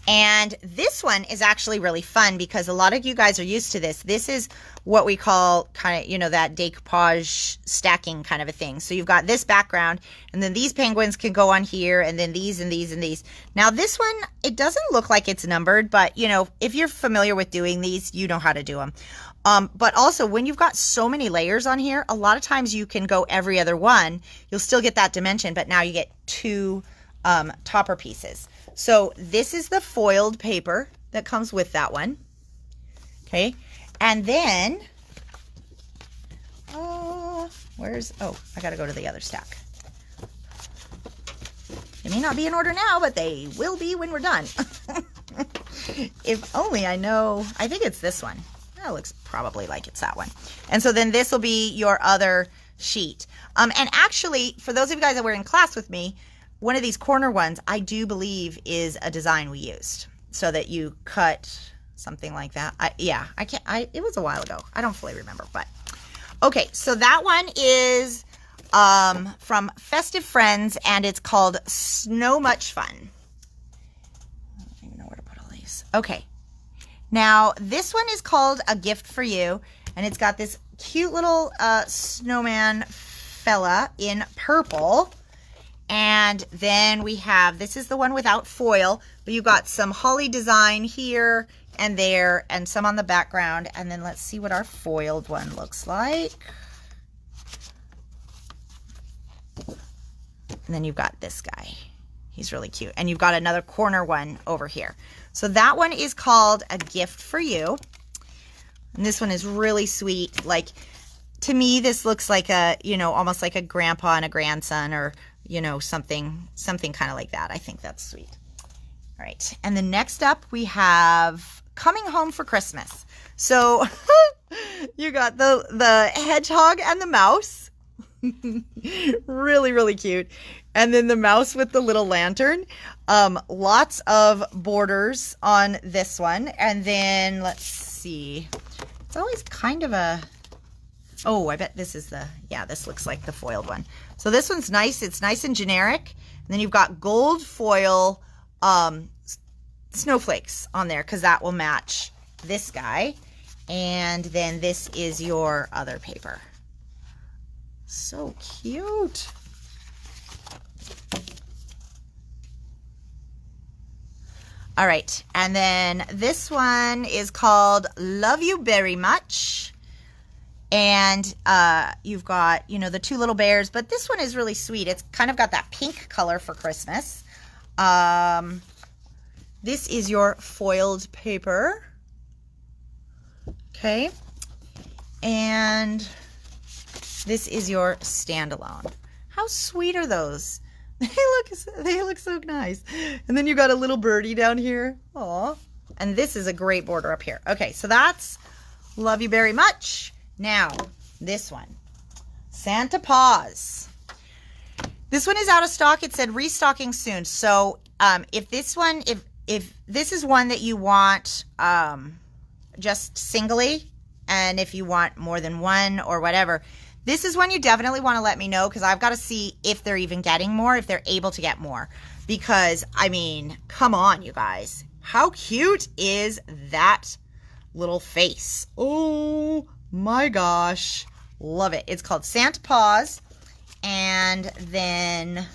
And this one is actually really fun because a lot of you guys are used to this. This is what we call kind of, you know, that decoupage stacking kind of a thing. So you've got this background, and then these penguins can go on here, and then these and these and these. Now this one, it doesn't look like it's numbered, but you know, if you're familiar with doing these, you know how to do them. But also when you've got so many layers on here, a lot of times you can go every other one. You'll still get that dimension, but now you get two topper pieces. So this is the foiled paper that comes with that one. Okay. And then, I got to go to the other stack. They may not be in order now, but they will be when we're done. If only I know, I think it's this one. That looks probably like it's that one. And so then this will be your other sheet. And actually, for those of you guys that were in class with me, one of these corner ones, I do believe is a design we used so that you cut something like that. It was a while ago. I don't fully remember, but okay. So that one is from Festive Friends, and it's called Snow Much Fun. I don't even know where to put all these. Okay. Now this one is called A Gift for You, and it's got this cute little snowman fella in purple. And then we have, this is the one without foil, but you've got some holly design here and there and some on the background. And then let's see what our foiled one looks like. And then you've got this guy. He's really cute. And you've got another corner one over here. So that one is called A Gift for You. And this one is really sweet. Like, to me, this looks like a, you know, almost like a grandpa and a grandson, or you know, something kind of like that. I think that's sweet. All right. And then next up we have Coming Home for Christmas. So you got the hedgehog and the mouse. Really, really cute. And then the mouse with the little lantern. Lots of borders on this one. And then let's see. It's always kind of a, oh, I bet this is the, yeah, this looks like the foiled one. So this one's nice. It's nice and generic. And then you've got gold foil snowflakes on there because that will match this guy. And then this is your other paper. So cute. All right. And then this one is called Love You Very Much. And you've got, you know, the two little bears, but this one is really sweet. It's kind of got that pink color for Christmas. This is your foiled paper. Okay. And this is your standalone. How sweet are those? They look so nice. And then you got a little birdie down here. Aw. And this is a great border up here. Okay, so that's Love You Very Much. Now, this one, Santa Paws. This one is out of stock. It said restocking soon. So if this one, if this is one that you want just singly, and if you want more than one or whatever, this is one you definitely want to let me know, because I've got to see if they're even getting more, if they're able to get more. Because, I mean, come on, you guys. How cute is that little face? Oh my gosh. Love it. It's called Santa Paws. And then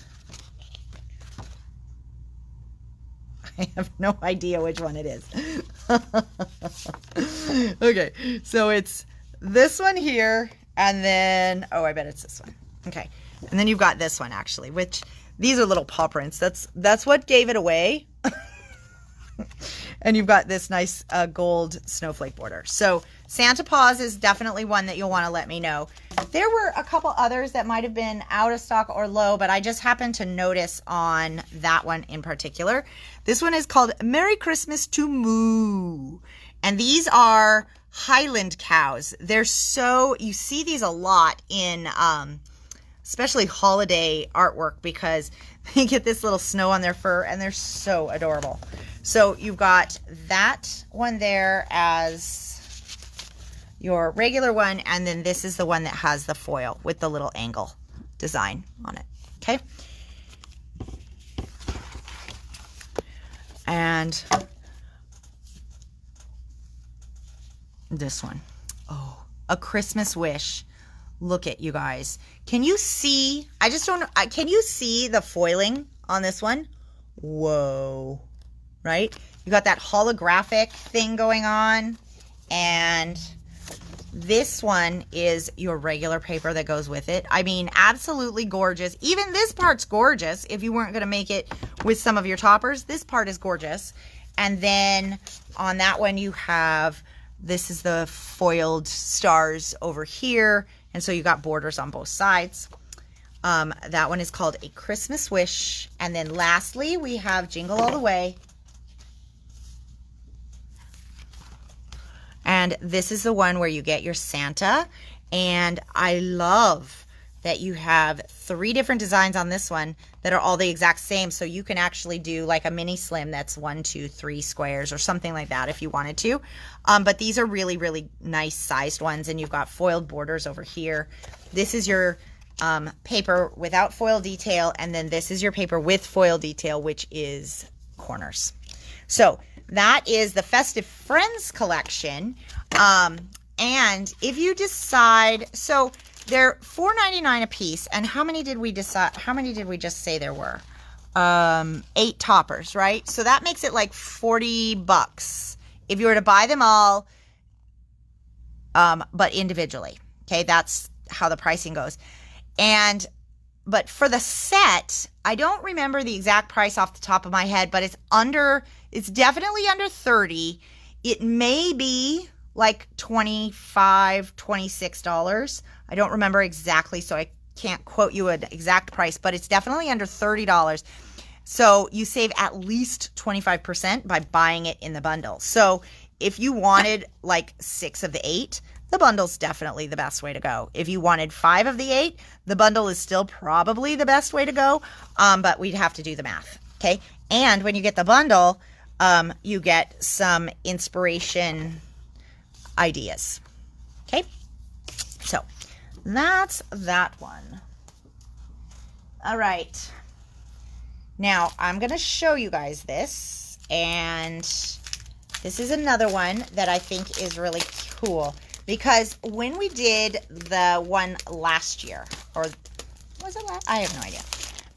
I have no idea which one it is. Okay, so it's this one here, and then, oh, I bet it's this one. Okay, and then you've got this one actually, which these are little paw prints. That's what gave it away. And you've got this nice gold snowflake border. So Santa Paws is definitely one that you'll want to let me know. There were a couple others that might have been out of stock or low, but I just happened to notice on that one in particular. This one is called Merry Christmas to Moo. And these are Highland cows. They're so, you see these a lot in especially holiday artwork, because they get this little snow on their fur and they're so adorable. So you've got that one there as your regular one, and then this is the one that has the foil with the little angle design on it. Okay. And this one. Oh, A Christmas Wish. Look at you guys. Can you see? I just don't know. Can you see the foiling on this one? Whoa. Right? You got that holographic thing going on. And this one is your regular paper that goes with it. I mean, absolutely gorgeous. Even this part's gorgeous. If you weren't going to make it with some of your toppers, this part is gorgeous. And then on that one, you have, this is the foiled stars over here. And so you got borders on both sides. That one is called A Christmas Wish. And then lastly, we have Jingle All the Way. And this is the one where you get your Santa. And I love that you have 3 different designs on this one that are all the exact same. So you can actually do like a mini slim that's 1, 2, 3 squares or something like that if you wanted to. But these are really, really nice sized ones. And you've got foiled borders over here. This is your paper without foil detail. And then this is your paper with foil detail, which is corners. So that is the Festive Friends collection. And if you decide, so they're $4.99 a piece. And how many did we decide? How many did we just say there were? 8 toppers, right? So that makes it like $40 if you were to buy them all, but individually. Okay, that's how the pricing goes. But for the set, I don't remember the exact price off the top of my head, but it's definitely under 30. It may be like $25, $26. I don't remember exactly, so I can't quote you an exact price, but it's definitely under $30. So you save at least 25% by buying it in the bundle. So if you wanted like 6 of the 8, the bundle's definitely the best way to go. If you wanted 5 of the 8, the bundle is still probably the best way to go, but we'd have to do the math, okay? And when you get the bundle, you get some inspiration ideas, okay? So that's that one. All right. Now, I'm going to show you guys this, and this is another one that I think is really cool. Because when we did the one last year, or was it last? I have no idea.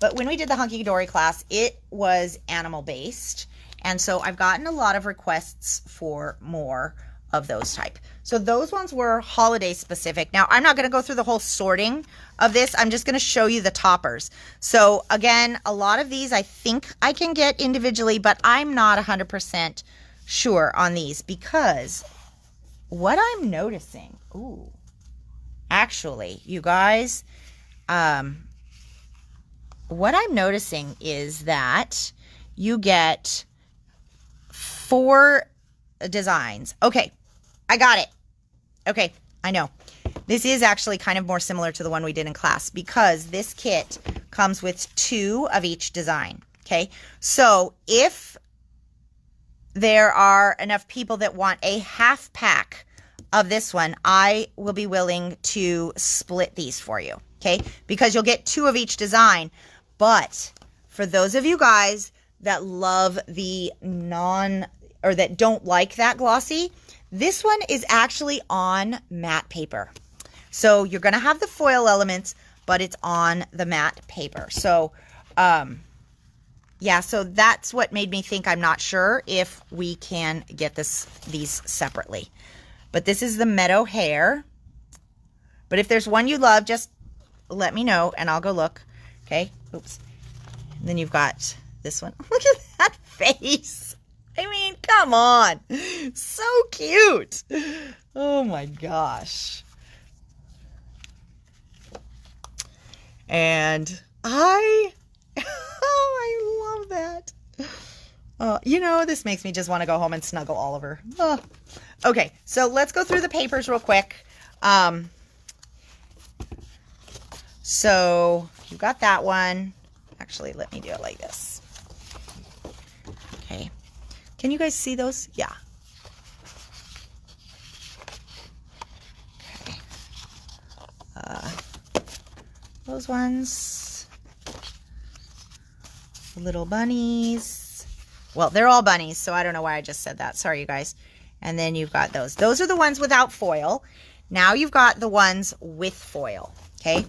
But when we did the Hunky Dory class, it was animal based. And so I've gotten a lot of requests for more of those type. So those ones were holiday specific. Now, I'm not going to go through the whole sorting of this. I'm just going to show you the toppers. So again, a lot of these I think I can get individually, but I'm not 100% sure on these because what I'm noticing, actually, you guys, what I'm noticing is that you get 4 designs. Okay, I got it. Okay, I know. This is actually kind of more similar to the one we did in class because this kit comes with 2 of each design, okay? So if there are enough people that want a half pack of this one, I will be willing to split these for you, okay? Because you'll get 2 of each design. But for those of you guys that love the or that don't like that glossy, this one is actually on matte paper. So you're going to have the foil elements, but it's on the matte paper. So, yeah, so that's what made me think I'm not sure if we can get these separately. But this is the Meadow Hare. But if there's one you love, just let me know and I'll go look. Okay, oops. And then you've got this one. Look at that face. I mean, come on. So cute. Oh my gosh. And I love that. You know, this makes me just want to go home and snuggle Oliver. Oh. Okay, so let's go through the papers real quick. So you got that one. Actually, let me do it like this. Okay. Can you guys see those? Yeah. Okay. Those ones. Little bunnies. Well, they're all bunnies, so I don't know why I just said that. Sorry, you guys. And then you've got those. Those are the ones without foil. Now you've got the ones with foil, okay?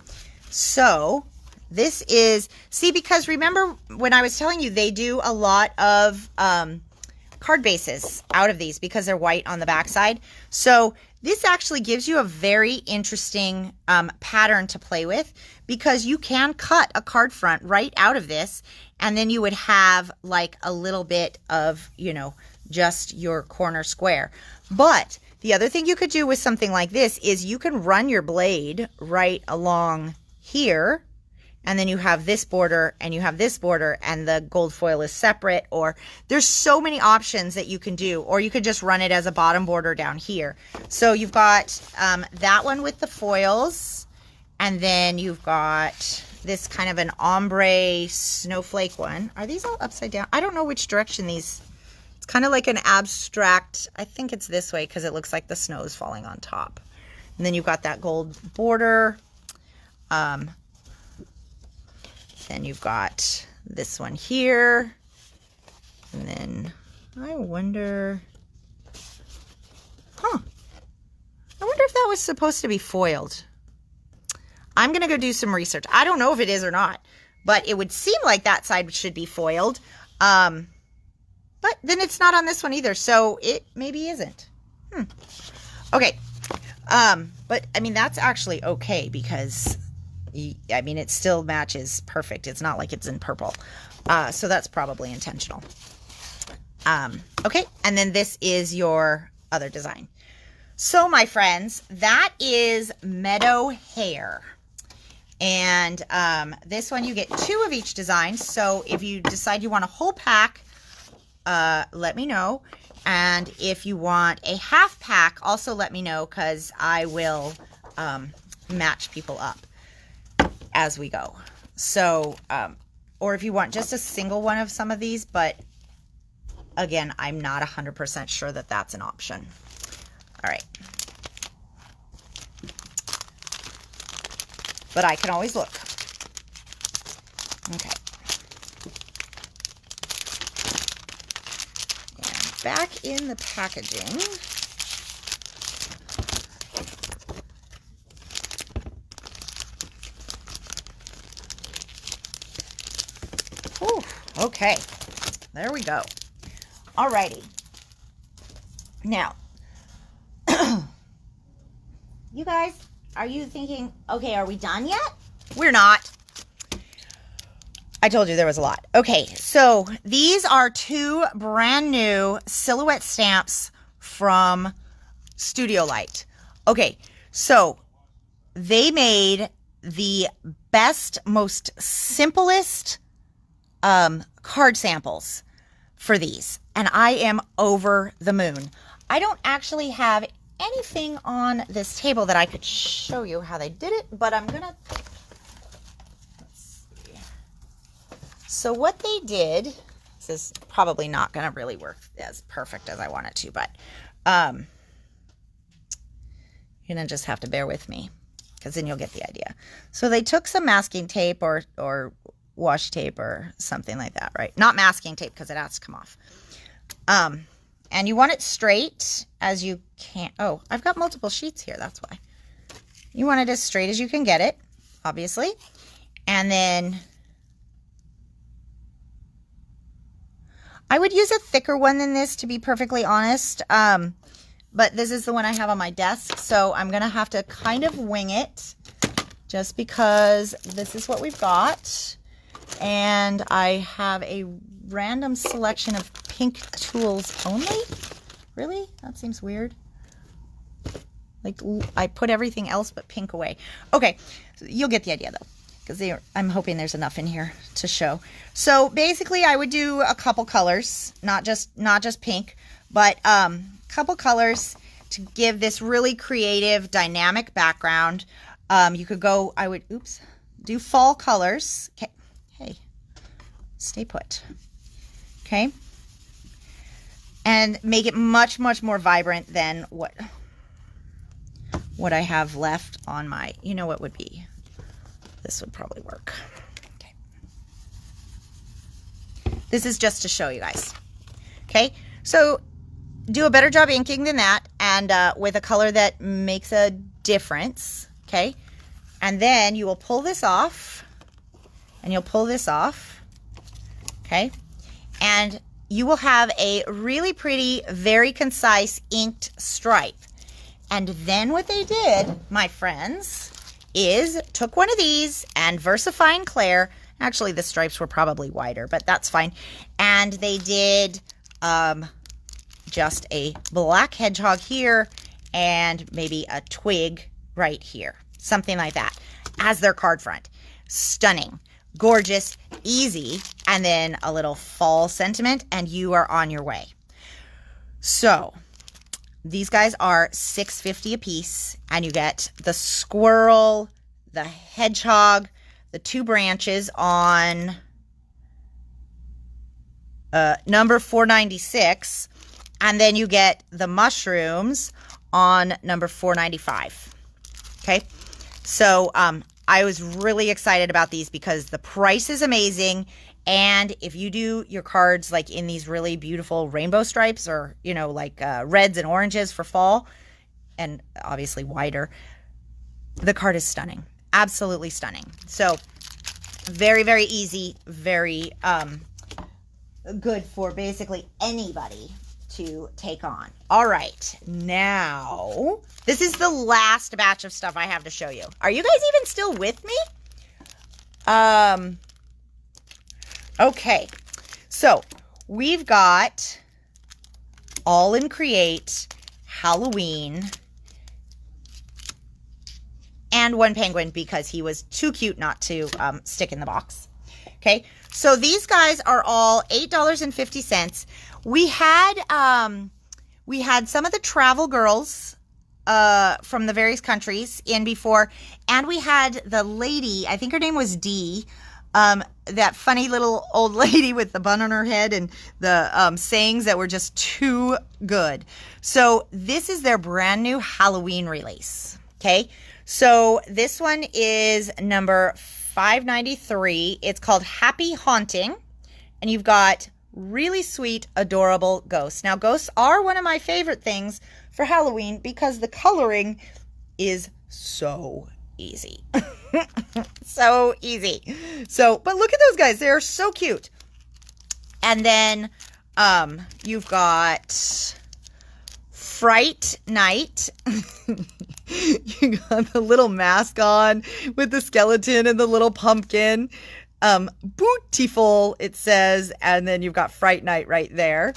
So this is, see, because remember when I was telling you they do a lot of card bases out of these because they're white on the backside. So this actually gives you a very interesting pattern to play with, because you can cut a card front right out of this, and then you would have like a little bit of, you know, just your corner square. But the other thing you could do with something like this is you can run your blade right along here, and then you have this border and you have this border, and the gold foil is separate, or there's so many options that you can do, or you could just run it as a bottom border down here. So you've got that one with the foils, and then you've got this kind of an ombre snowflake one. Are these all upside down? I don't know which direction these, it's kind of like an abstract, I think it's this way because it looks like the snow is falling on top. And then you've got that gold border. Then you've got this one here. And then I wonder, I wonder if that was supposed to be foiled. I'm going to go do some research. I don't know if it is or not, but it would seem like that side should be foiled. But then it's not on this one either, so it maybe isn't. Okay. But I mean, that's actually okay because I mean, it still matches perfect. It's not like it's in purple. So that's probably intentional. Okay. And then this is your other design. So my friends, that is Meadow Hare. And this one you get 2 of each design. So if you decide you want a whole pack, let me know. And if you want a half pack, also let me know, because I will match people up as we go. So, or if you want just a single one of some of these, but again, I'm not 100% sure that that's an option. All right. But I can always look. Okay. And back in the packaging. Whew, okay. There we go. Alrighty. Now, you guys, are you thinking, okay, are we done yet? We're not. I told you there was a lot. Okay, so these are 2 brand new silhouette stamps from Studio Light. Okay, so they made the best, most simplest card samples for these, and I am over the moon. I don't actually have anything on this table that I could show you how they did it, but I'm gonna, let's see. So what they did, this is probably not gonna really work as perfect as I want it to, but you're gonna just have to bear with me, because then you'll get the idea. So they took some masking tape or washi tape or something like that, right? Not masking tape, because it has to come off. And you want it straight as you can. Oh, I've got multiple sheets here. That's why. You want it as straight as you can get it, obviously. And then I would use a thicker one than this, to be perfectly honest. But this is the one I have on my desk. So I'm going to have to kind of wing it just because this is what we've got. And I have a random selection of pink tools only. Really? That seems weird. Like, I put everything else but pink away. Okay, so you'll get the idea though, because I'm hoping there's enough in here to show. So basically, I would do a couple colors, not just pink, but couple colors to give this really creative, dynamic background. You could go. I would do fall colors. Okay. Hey, stay put. Okay. And make it much, much more vibrant than what I have left on my, you know what would be. This would probably work. Okay. This is just to show you guys. Okay, so do a better job inking than that, and with a color that makes a difference. Okay, and then you will pull this off, and you'll pull this off. Okay, and you will have a really pretty, very concise inked stripe. And then what they did, my friends, is took one of these and VersaFine Clair. Actually, the stripes were probably wider, but that's fine. And they did just a black hedgehog here and maybe a twig right here. Something like that as their card front. Stunning, gorgeous, easy, and then a little fall sentiment, and you are on your way. So these guys are $6.50 a piece, and you get the squirrel, the hedgehog, the 2 branches on number 496, and then you get the mushrooms on number 495. Okay, so I was really excited about these because the price is amazing, and if you do your cards like in these really beautiful rainbow stripes, or you know, like reds and oranges for fall, and obviously wider, the card is stunning. Absolutely stunning. So very, very easy, very good for basically anybody to take on. All right, now this is the last batch of stuff I have to show you. Are you guys even still with me? Okay, so we've got All in Create Halloween and one penguin because he was too cute not to stick in the box. Okay, so these guys are all $8.50. We had some of the travel girls from the various countries in before, and we had the lady, I think her name was Dee, that funny little old lady with the bun on her head and the sayings that were just too good. So this is their brand new Halloween release. Okay, so this one is number 593. It's called Happy Haunting, and you've got really sweet, adorable ghosts. Now, ghosts are one of my favorite things for Halloween because the coloring is so easy. So easy. So, but look at those guys. They're so cute. And then you've got Fright Night. You got the little mask on with the skeleton and the little pumpkin. Beautiful, it says, and then you've got Fright Night right there.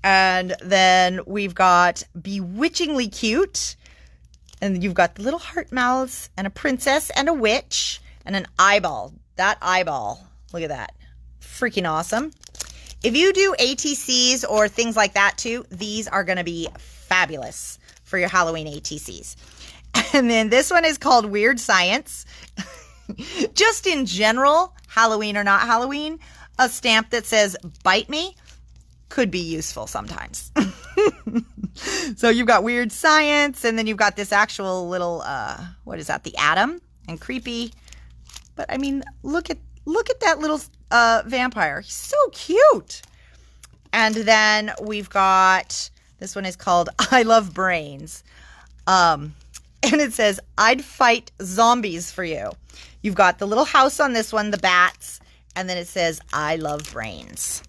And then we've got Bewitchingly Cute, and you've got the little heart mouths and a princess and a witch and an eyeball. That eyeball, look at that, freaking awesome. If you do ATCs or things like that too, these are going to be fabulous for your Halloween ATCs. And then this one is called Weird Science. Just in general, Halloween or not Halloween, a stamp that says bite me could be useful sometimes. So you've got Weird Science, and then you've got this actual little, what is that, the atom, and creepy. But I mean, look at that little vampire. He's so cute. And then we've got, this one is called I Love Brains. And it says, I'd fight zombies for you. You've got the little house on this one, the bats, and then it says, I love brains.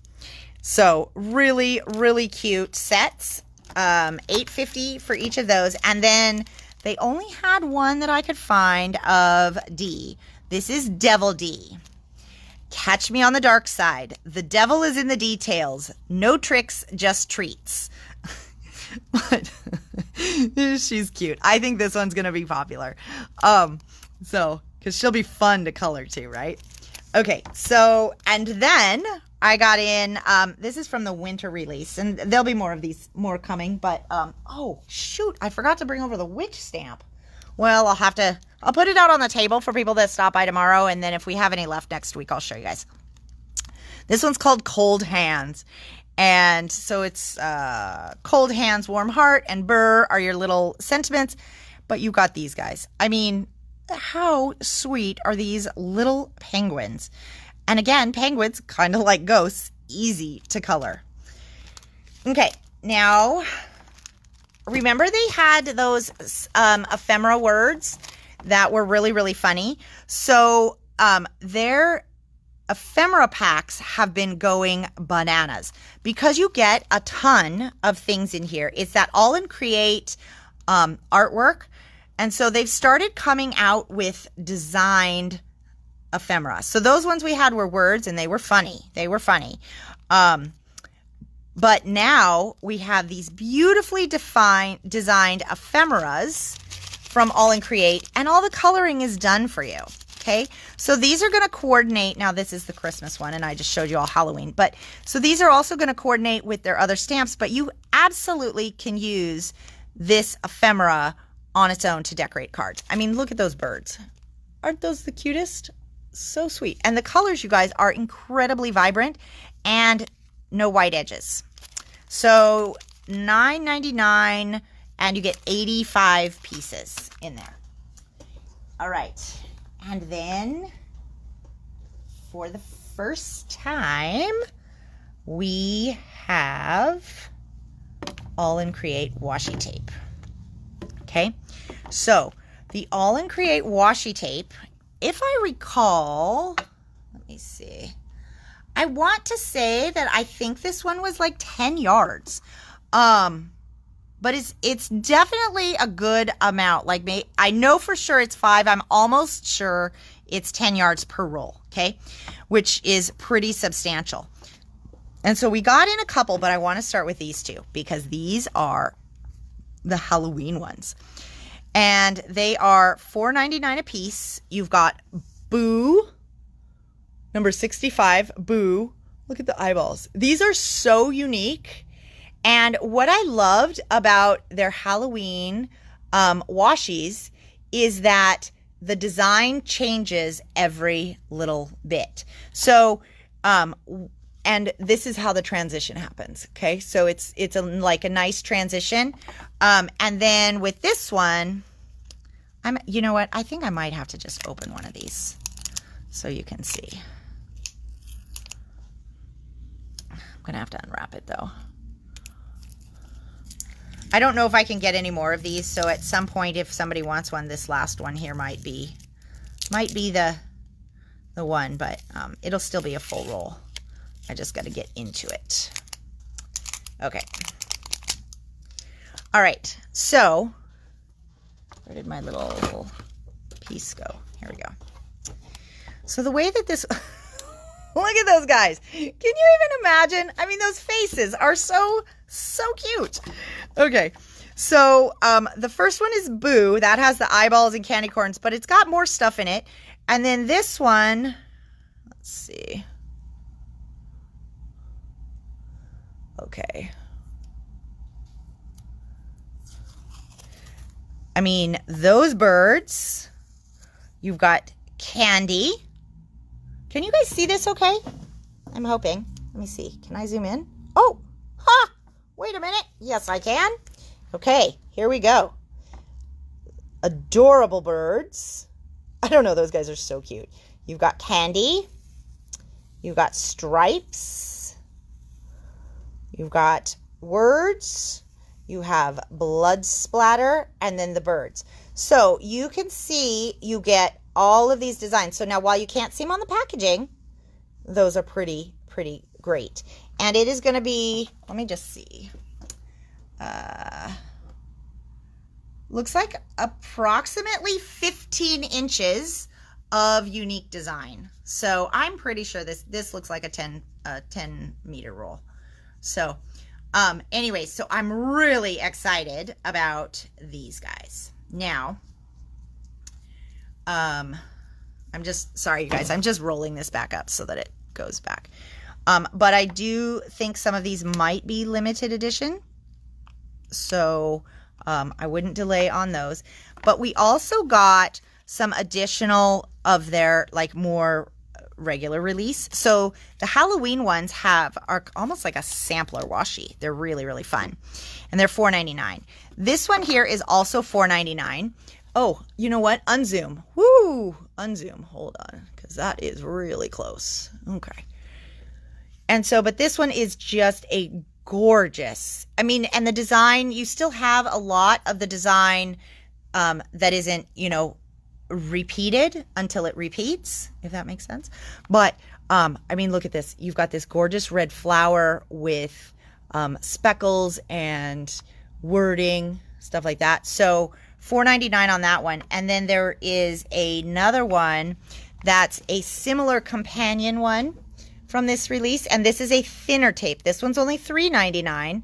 So really, really cute sets. $8.50 for each of those. And then they only had one that I could find of D. This is Devil D. Catch me on the dark side. The devil is in the details. No tricks, just treats. But she's cute. I think this one's going to be popular. So, because she'll be fun to color too, right? Okay, so, and then I got in, this is from the winter release, and there'll be more of these, more coming, but, oh, shoot, I forgot to bring over the witch stamp. Well, I'll put it out on the table for people that stop by tomorrow, and then if we have any left next week, I'll show you guys. This one's called Cold Hands. And so it's cold hands, warm heart, and burr are your little sentiments. But you got these guys. I mean, how sweet are these little penguins? And again, penguins, kind of like ghosts, easy to color. Okay, now remember they had those ephemera words that were really, really funny. So their ephemera packs have been going bananas because you get a ton of things in here. It's that All in Create artwork. And so they've started coming out with designed ephemera. So those ones we had were words and they were funny. They were funny. But now we have these beautifully designed ephemeras from All in Create, and all the coloring is done for you. Okay, so these are going to coordinate. Now this is the Christmas one, and I just showed you all Halloween. But so these are also going to coordinate with their other stamps, but you absolutely can use this ephemera on its own to decorate cards. I mean, look at those birds. Aren't those the cutest? So sweet. And the colors, you guys, are incredibly vibrant and no white edges. So $9.99, and you get 85 pieces in there. All right. And then for the first time, we have All in Create washi tape. Okay. So the All in Create washi tape, if I recall, let me see. I want to say that I think this one was like 10 yards. But it's definitely a good amount. Like I know for sure it's 5. I'm almost sure it's 10 yards per roll, okay? Which is pretty substantial. And so we got in a couple, but I want to start with these two because these are the Halloween ones. And they are $4.99 a piece. You've got Boo, number 65, Boo. Look at the eyeballs. These are so unique. And what I loved about their Halloween washies is that the design changes every little bit. So, and this is how the transition happens. Okay, so it's like a nice transition. And then with this one, you know what? I think I might have to just open one of these so you can see. I'm gonna have to unwrap it though. I don't know if I can get any more of these, so at some point, if somebody wants one, this last one here might be the one, but it'll still be a full roll. I just got to get into it. Okay. All right. So, where did my little piece go? Here we go. So the way that this, look at those guys. Can you even imagine? I mean, those faces are so cute. Okay, so the first one is Boo. That has the eyeballs and candy corns, but it's got more stuff in it. And then this one, let's see. Okay. I mean, those birds, you've got candy. Can you guys see this okay? I'm hoping. Let me see. Can I zoom in? Oh, ha! Wait a minute. Yes, I can. Okay, here we go. Adorable birds. I don't know. Those guys are so cute. You've got candy. You've got stripes. You've got words. You have blood splatter, and then the birds. So you can see you get all of these designs. So now while you can't see them on the packaging, those are pretty great. And it is going to be, let me just see. Looks like approximately 15 inches of unique design. So I'm pretty sure this looks like a 10 meter roll. So anyway, so I'm really excited about these guys. Now, I'm just, sorry you guys, I'm just rolling this back up so that it goes back. But I do think some of these might be limited edition. So I wouldn't delay on those. But we also got some additional of their like more regular release. So the Halloween ones are almost like a sampler washi. They're really fun. And they're $4.99. This one here is also $4.99. Oh, you know what? Unzoom. Woo! Unzoom. Hold on, because that is really close. Okay. And so, but this one is just a gorgeous. I mean, and the design, you still have a lot of the design that isn't, you know, repeated until it repeats, if that makes sense. But I mean, look at this. You've got this gorgeous red flower with speckles and wording, stuff like that. So $4.99 on that one. And then there is another one that's a similar companion one from this release, and this is a thinner tape. This one's only $3.99,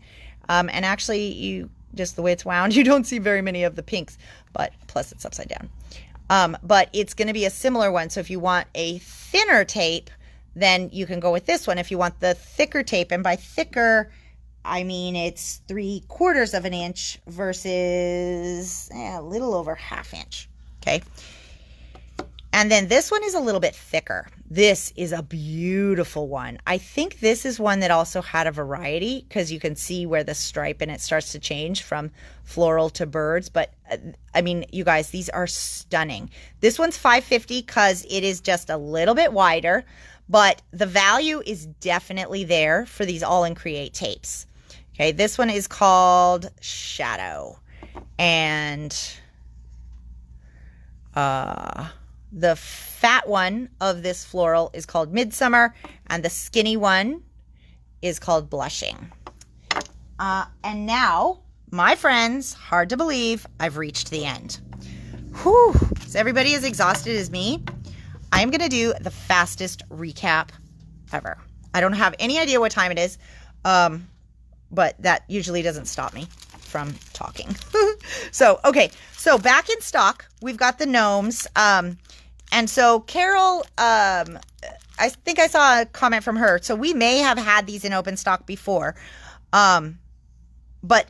and actually, you just the way it's wound, you don't see very many of the pinks, but plus it's upside down. But it's going to be a similar one, so if you want a thinner tape, then you can go with this one. If you want the thicker tape, and by thicker, I mean it's 3/4 of an inch versus a little over 1/2 inch, okay? And then this one is a little bit thicker. This is a beautiful one. I think this is one that also had a variety because you can see where the stripe in it starts to change from floral to birds. But I mean, you guys, these are stunning. This one's $5.50 because it is just a little bit wider, but the value is definitely there for these All in Create tapes. Okay, this one is called Shadow. And the fat one of this floral is called Midsummer, and the skinny one is called Blushing. And now, my friends, hard to believe, I've reached the end. Whew, is everybody as exhausted as me? I'm going to do the fastest recap ever. I don't have any idea what time it is, but that usually doesn't stop me from talking. So, okay, so back in stock, we've got the gnomes. And so Carol, I think I saw a comment from her. So we may have had these in open stock before, but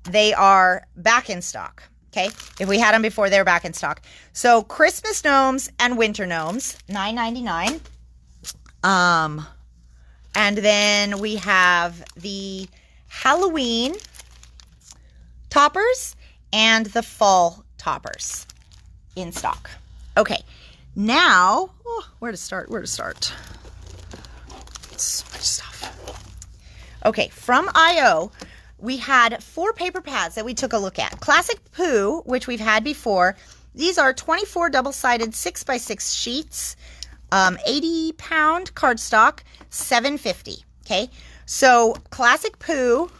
they are back in stock. Okay, if we had them before, they're back in stock. So Christmas gnomes and winter gnomes, $9.99. And then we have the Halloween toppers and the fall toppers in stock. Okay. Now, where to start? So much stuff. Okay, from IO, we had 4 paper pads that we took a look at. Classic Pooh, which we've had before. These are 24 double-sided 6x6 sheets, 80-pound cardstock, $7.50. Okay, so Classic Pooh,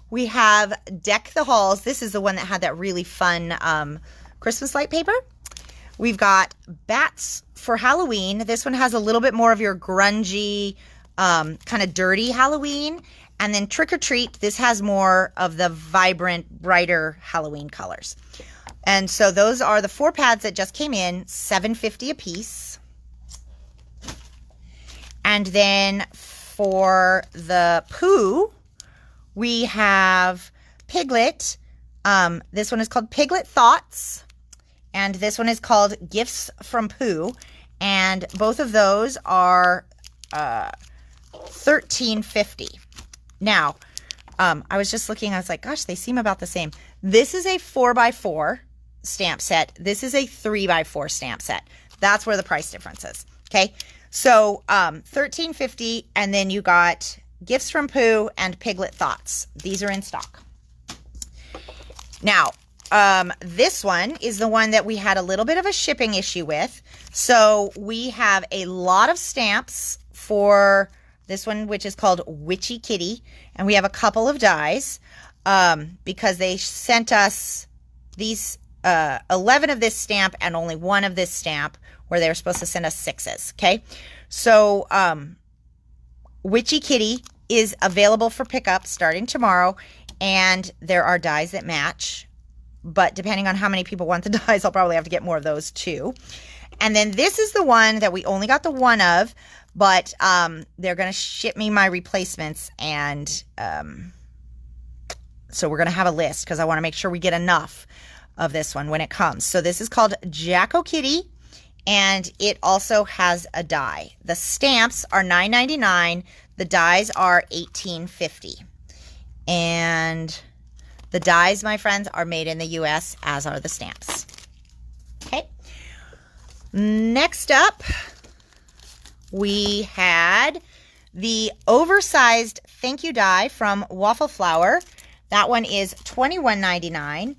we have Deck the Halls. This is the one that had that really fun Christmas light paper. We've got Bats for Halloween. This one has a little bit more of your grungy, kind of dirty Halloween. And then Trick or Treat, this has more of the vibrant, brighter Halloween colors. And so those are the 4 pads that just came in, $7.50 a piece. And then for the Pooh, we have Piglet. This one is called Piglet Thoughts. And this one is called Gifts from Pooh. And both of those are $13.50. Now, I was just looking, I was like, gosh, they seem about the same. This is a 4x4 stamp set. This is a 3x4 stamp set. That's where the price difference is. Okay, so $13.50, and then you got Gifts from Pooh and Piglet Thoughts. These are in stock. Now, this one is the one that we had a little bit of a shipping issue with. So we have a lot of stamps for this one, which is called Witchy Kitty. And we have a couple of dies because they sent us these 11 of this stamp and only 1 of this stamp, where they were supposed to send us 6s. Okay, so Witchy Kitty is available for pickup starting tomorrow, and there are dies that match. But depending on how many people want the dies, I'll probably have to get more of those too. And then this is the one that we only got the 1 of, but they're going to ship me my replacements. And so we're going to have a list because I want to make sure we get enough of this one when it comes. So this is called Jacko Kitty, and it also has a die. The stamps are $9.99. The dies are $18.50. And the dies, my friends, are made in the U.S., as are the stamps. Okay. Next up, we had The oversized thank you die from Waffle Flower. That one is $21.99.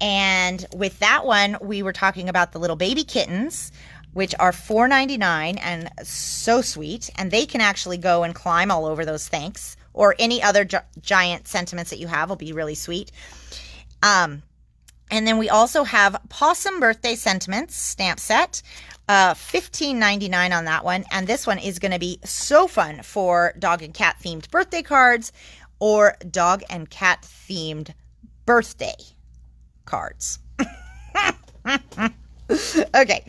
And with that one, we were talking about the little baby kittens, which are $4.99 and so sweet. And they can actually go and climb all over those thanks, or any other giant sentiments that you have will be really sweet. And then we also have Possum Birthday Sentiments stamp set. $15.99 on that one. And this one is going to be so fun for dog and cat themed birthday cards or dog and cat themed birthday cards. Okay.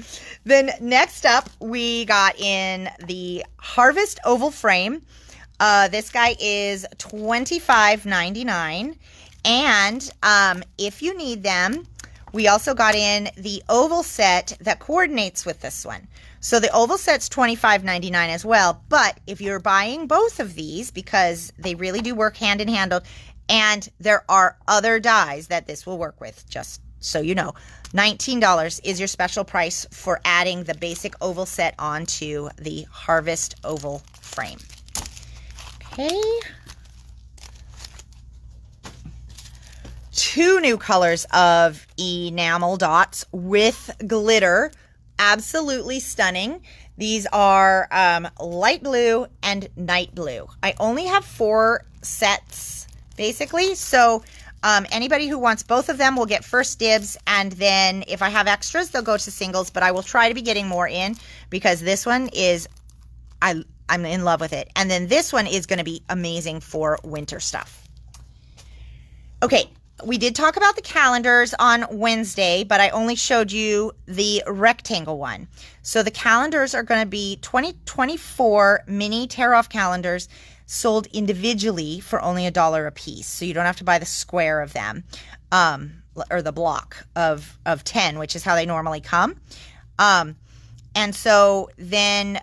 Then next up, we got in the Harvest Oval Frame. This guy is $25.99. And if you need them, we also got in the oval set that coordinates with this one. So the oval set's $25.99 as well. But if you're buying both of these, because they really do work hand in hand, and there are other dies that this will work with, just so you know, $19 is your special price for adding the basic oval set onto the Harvest Oval Frame. Okay. 2 new colors of enamel dots with glitter. Absolutely stunning. These are light blue and night blue. I only have 4 sets, basically. So anybody who wants both of them will get first dibs. And then if I have extras, they'll go to singles. But I will try to be getting more in, because this one is, I'm in love with it. And then this one is going to be amazing for winter stuff. Okay. We did talk about the calendars on Wednesday, but I only showed you the rectangle one. So the calendars are going to be 2024 mini tear-off calendars sold individually for only $1 a piece. So you don't have to buy the square of them, or the block of 10, which is how they normally come. And so then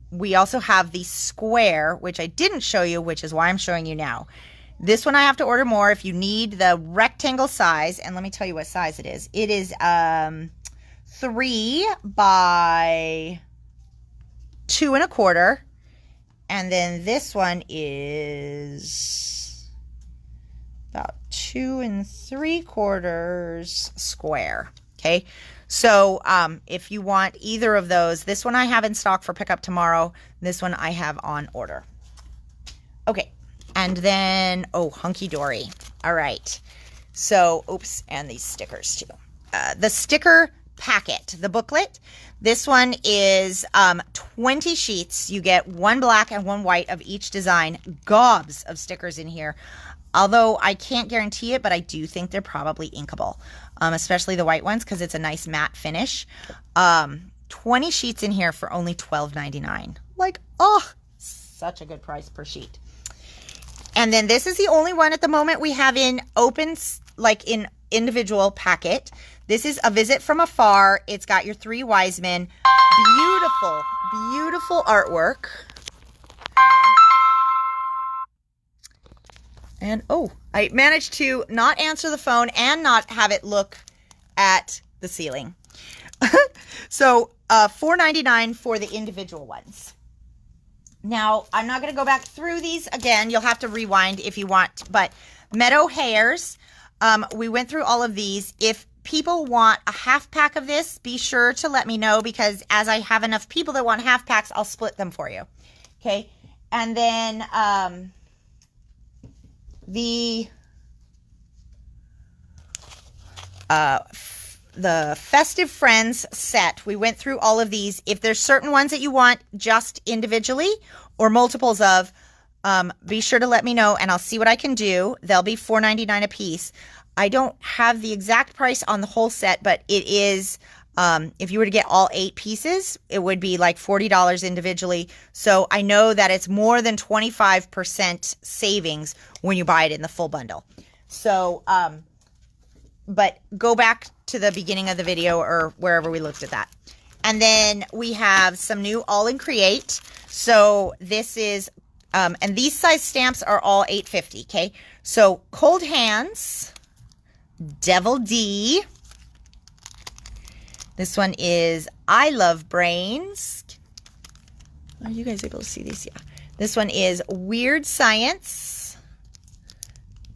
we also have the square, which I didn't show you, which is why I'm showing you now. This one I have to order more if you need the rectangle size. And let me tell you what size it is. It is 3 by 2 1/4. And then this one is about 2 3/4 square. Okay. So if you want either of those, this one I have in stock for pickup tomorrow. This one I have on order. Okay. And then, oh, hunky dory. All right. So, oops, and these stickers too. The sticker packet, the booklet. This one is 20 sheets. You get 1 black and 1 white of each design. Gobs of stickers in here. Although I can't guarantee it, but I do think they're probably inkable, especially the white ones, because it's a nice matte finish. 20 sheets in here for only $12.99. Like, oh, such a good price per sheet. And then this is the only one at the moment we have in open, like in individual packet. This is A Visit from Afar. It's got your 3 wise men. Beautiful, beautiful artwork. And, oh, I managed to not answer the phone and not have it look at the ceiling. So, $4.99 for the individual ones. Now, I'm not going to go back through these again. You'll have to rewind if you want. But Meadow Hares, we went through all of these. If people want a half pack of this, be sure to let me know, because as I have enough people that want half packs, I'll split them for you. Okay. And then the Festive Friends set, we went through all of these. If there's certain ones that you want just individually or multiples of, be sure to let me know and I'll see what I can do. They'll be $4.99 a piece. I don't have the exact price on the whole set, but it is, if you were to get all 8 pieces, it would be like $40 individually. So I know that it's more than 25% savings when you buy it in the full bundle. So, but go back to the beginning of the video or wherever we looked at that. And then we have some new All in Create. So this is, and these size stamps are all $8.50. Okay. So Cold Hands, Devil D. This one is I Love Brains. Are you guys able to see these? Yeah. This one is Weird Science,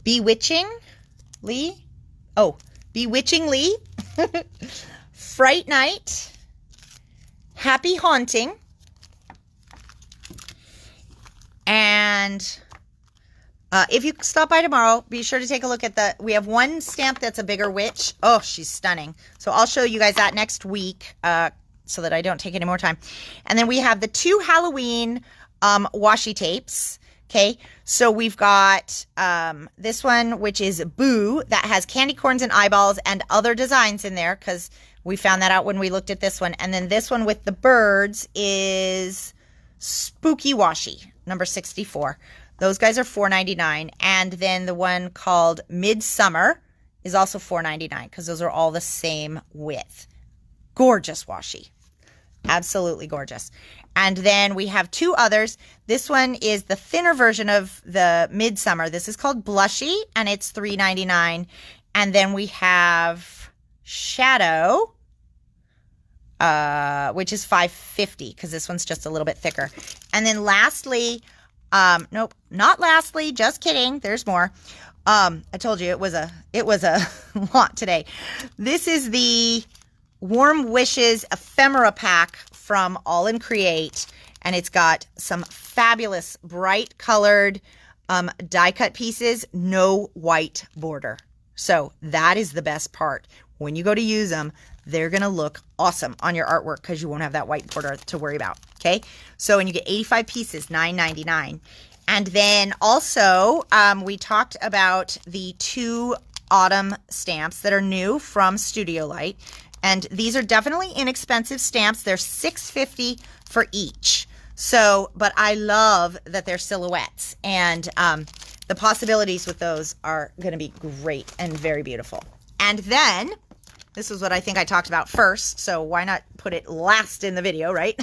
Bewitchingly, Fright Night, Happy Haunting, and if you stop by tomorrow, be sure to take a look at we have one stamp that's a bigger witch. Oh, she's stunning. So I'll show you guys that next week so that I don't take any more time. And then we have the 2 Halloween washi tapes. Okay, so we've got this one, which is Boo, that has candy corns and eyeballs and other designs in there, because we found that out when we looked at this one. And then this one with the birds is Spooky Washi, number 64. Those guys are $4.99. And then the one called Midsummer is also $4.99, because those are all the same width. Gorgeous washi. Absolutely gorgeous. And then we have 2 others. This one is the thinner version of the Midsummer. This is called Blushy, and it's $3.99. And then we have Shadow, which is $5.50, because this one's just a little bit thicker. And then lastly, nope, not lastly, just kidding. There's more. I told you it was a lot today. This is the Warm Wishes Ephemera Pack from All in Create, and it's got some fabulous bright colored die cut pieces, no white border. So that is the best part. When you go to use them, they're going to look awesome on your artwork, because you won't have that white border to worry about. Okay, so and you get 85 pieces, $9.99. And then also we talked about the 2 autumn stamps that are new from Studio Light. And these are definitely inexpensive stamps. They're $6.50 for each. So, but I love that they're silhouettes. And the possibilities with those are going to be great and very beautiful. And then, this is what I think I talked about first. So why not put it last in the video, right?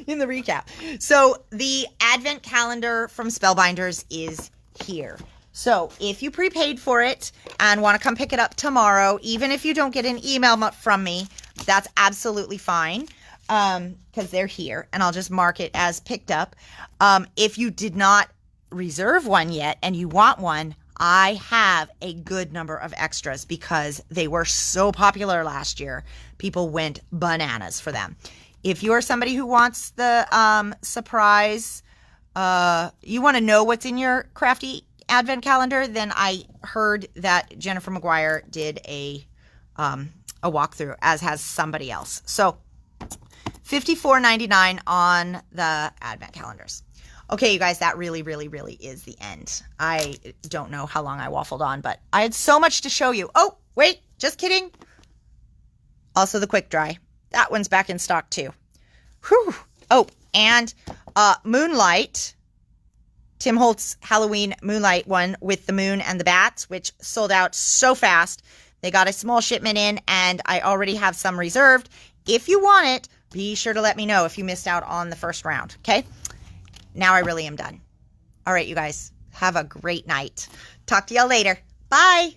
In the recap. So the Advent calendar from Spellbinders is here. So if you prepaid for it and want to come pick it up tomorrow, even if you don't get an email from me, that's absolutely fine, because they're here, and I'll just mark it as picked up. If you did not reserve one yet and you want one, I have a good number of extras, because they were so popular last year. People went bananas for them. If you are somebody who wants the surprise, you want to know what's in your crafty Advent calendar, then I heard that Jennifer McGuire did a walkthrough, as has somebody else. So $54.99 on the Advent calendars. Okay, you guys, that really, really, really is the end. I don't know how long I waffled on, but I had so much to show you. Oh, wait, just kidding. Also the quick dry. That one's back in stock too. Whew. Oh, and Moonlight, Tim Holtz Halloween Moonlight one with the moon and the bats, which sold out so fast. They got a small shipment in, and I already have some reserved. If you want it, be sure to let me know if you missed out on the first round, okay? Now I really am done. All right, you guys, have a great night. Talk to y'all later. Bye.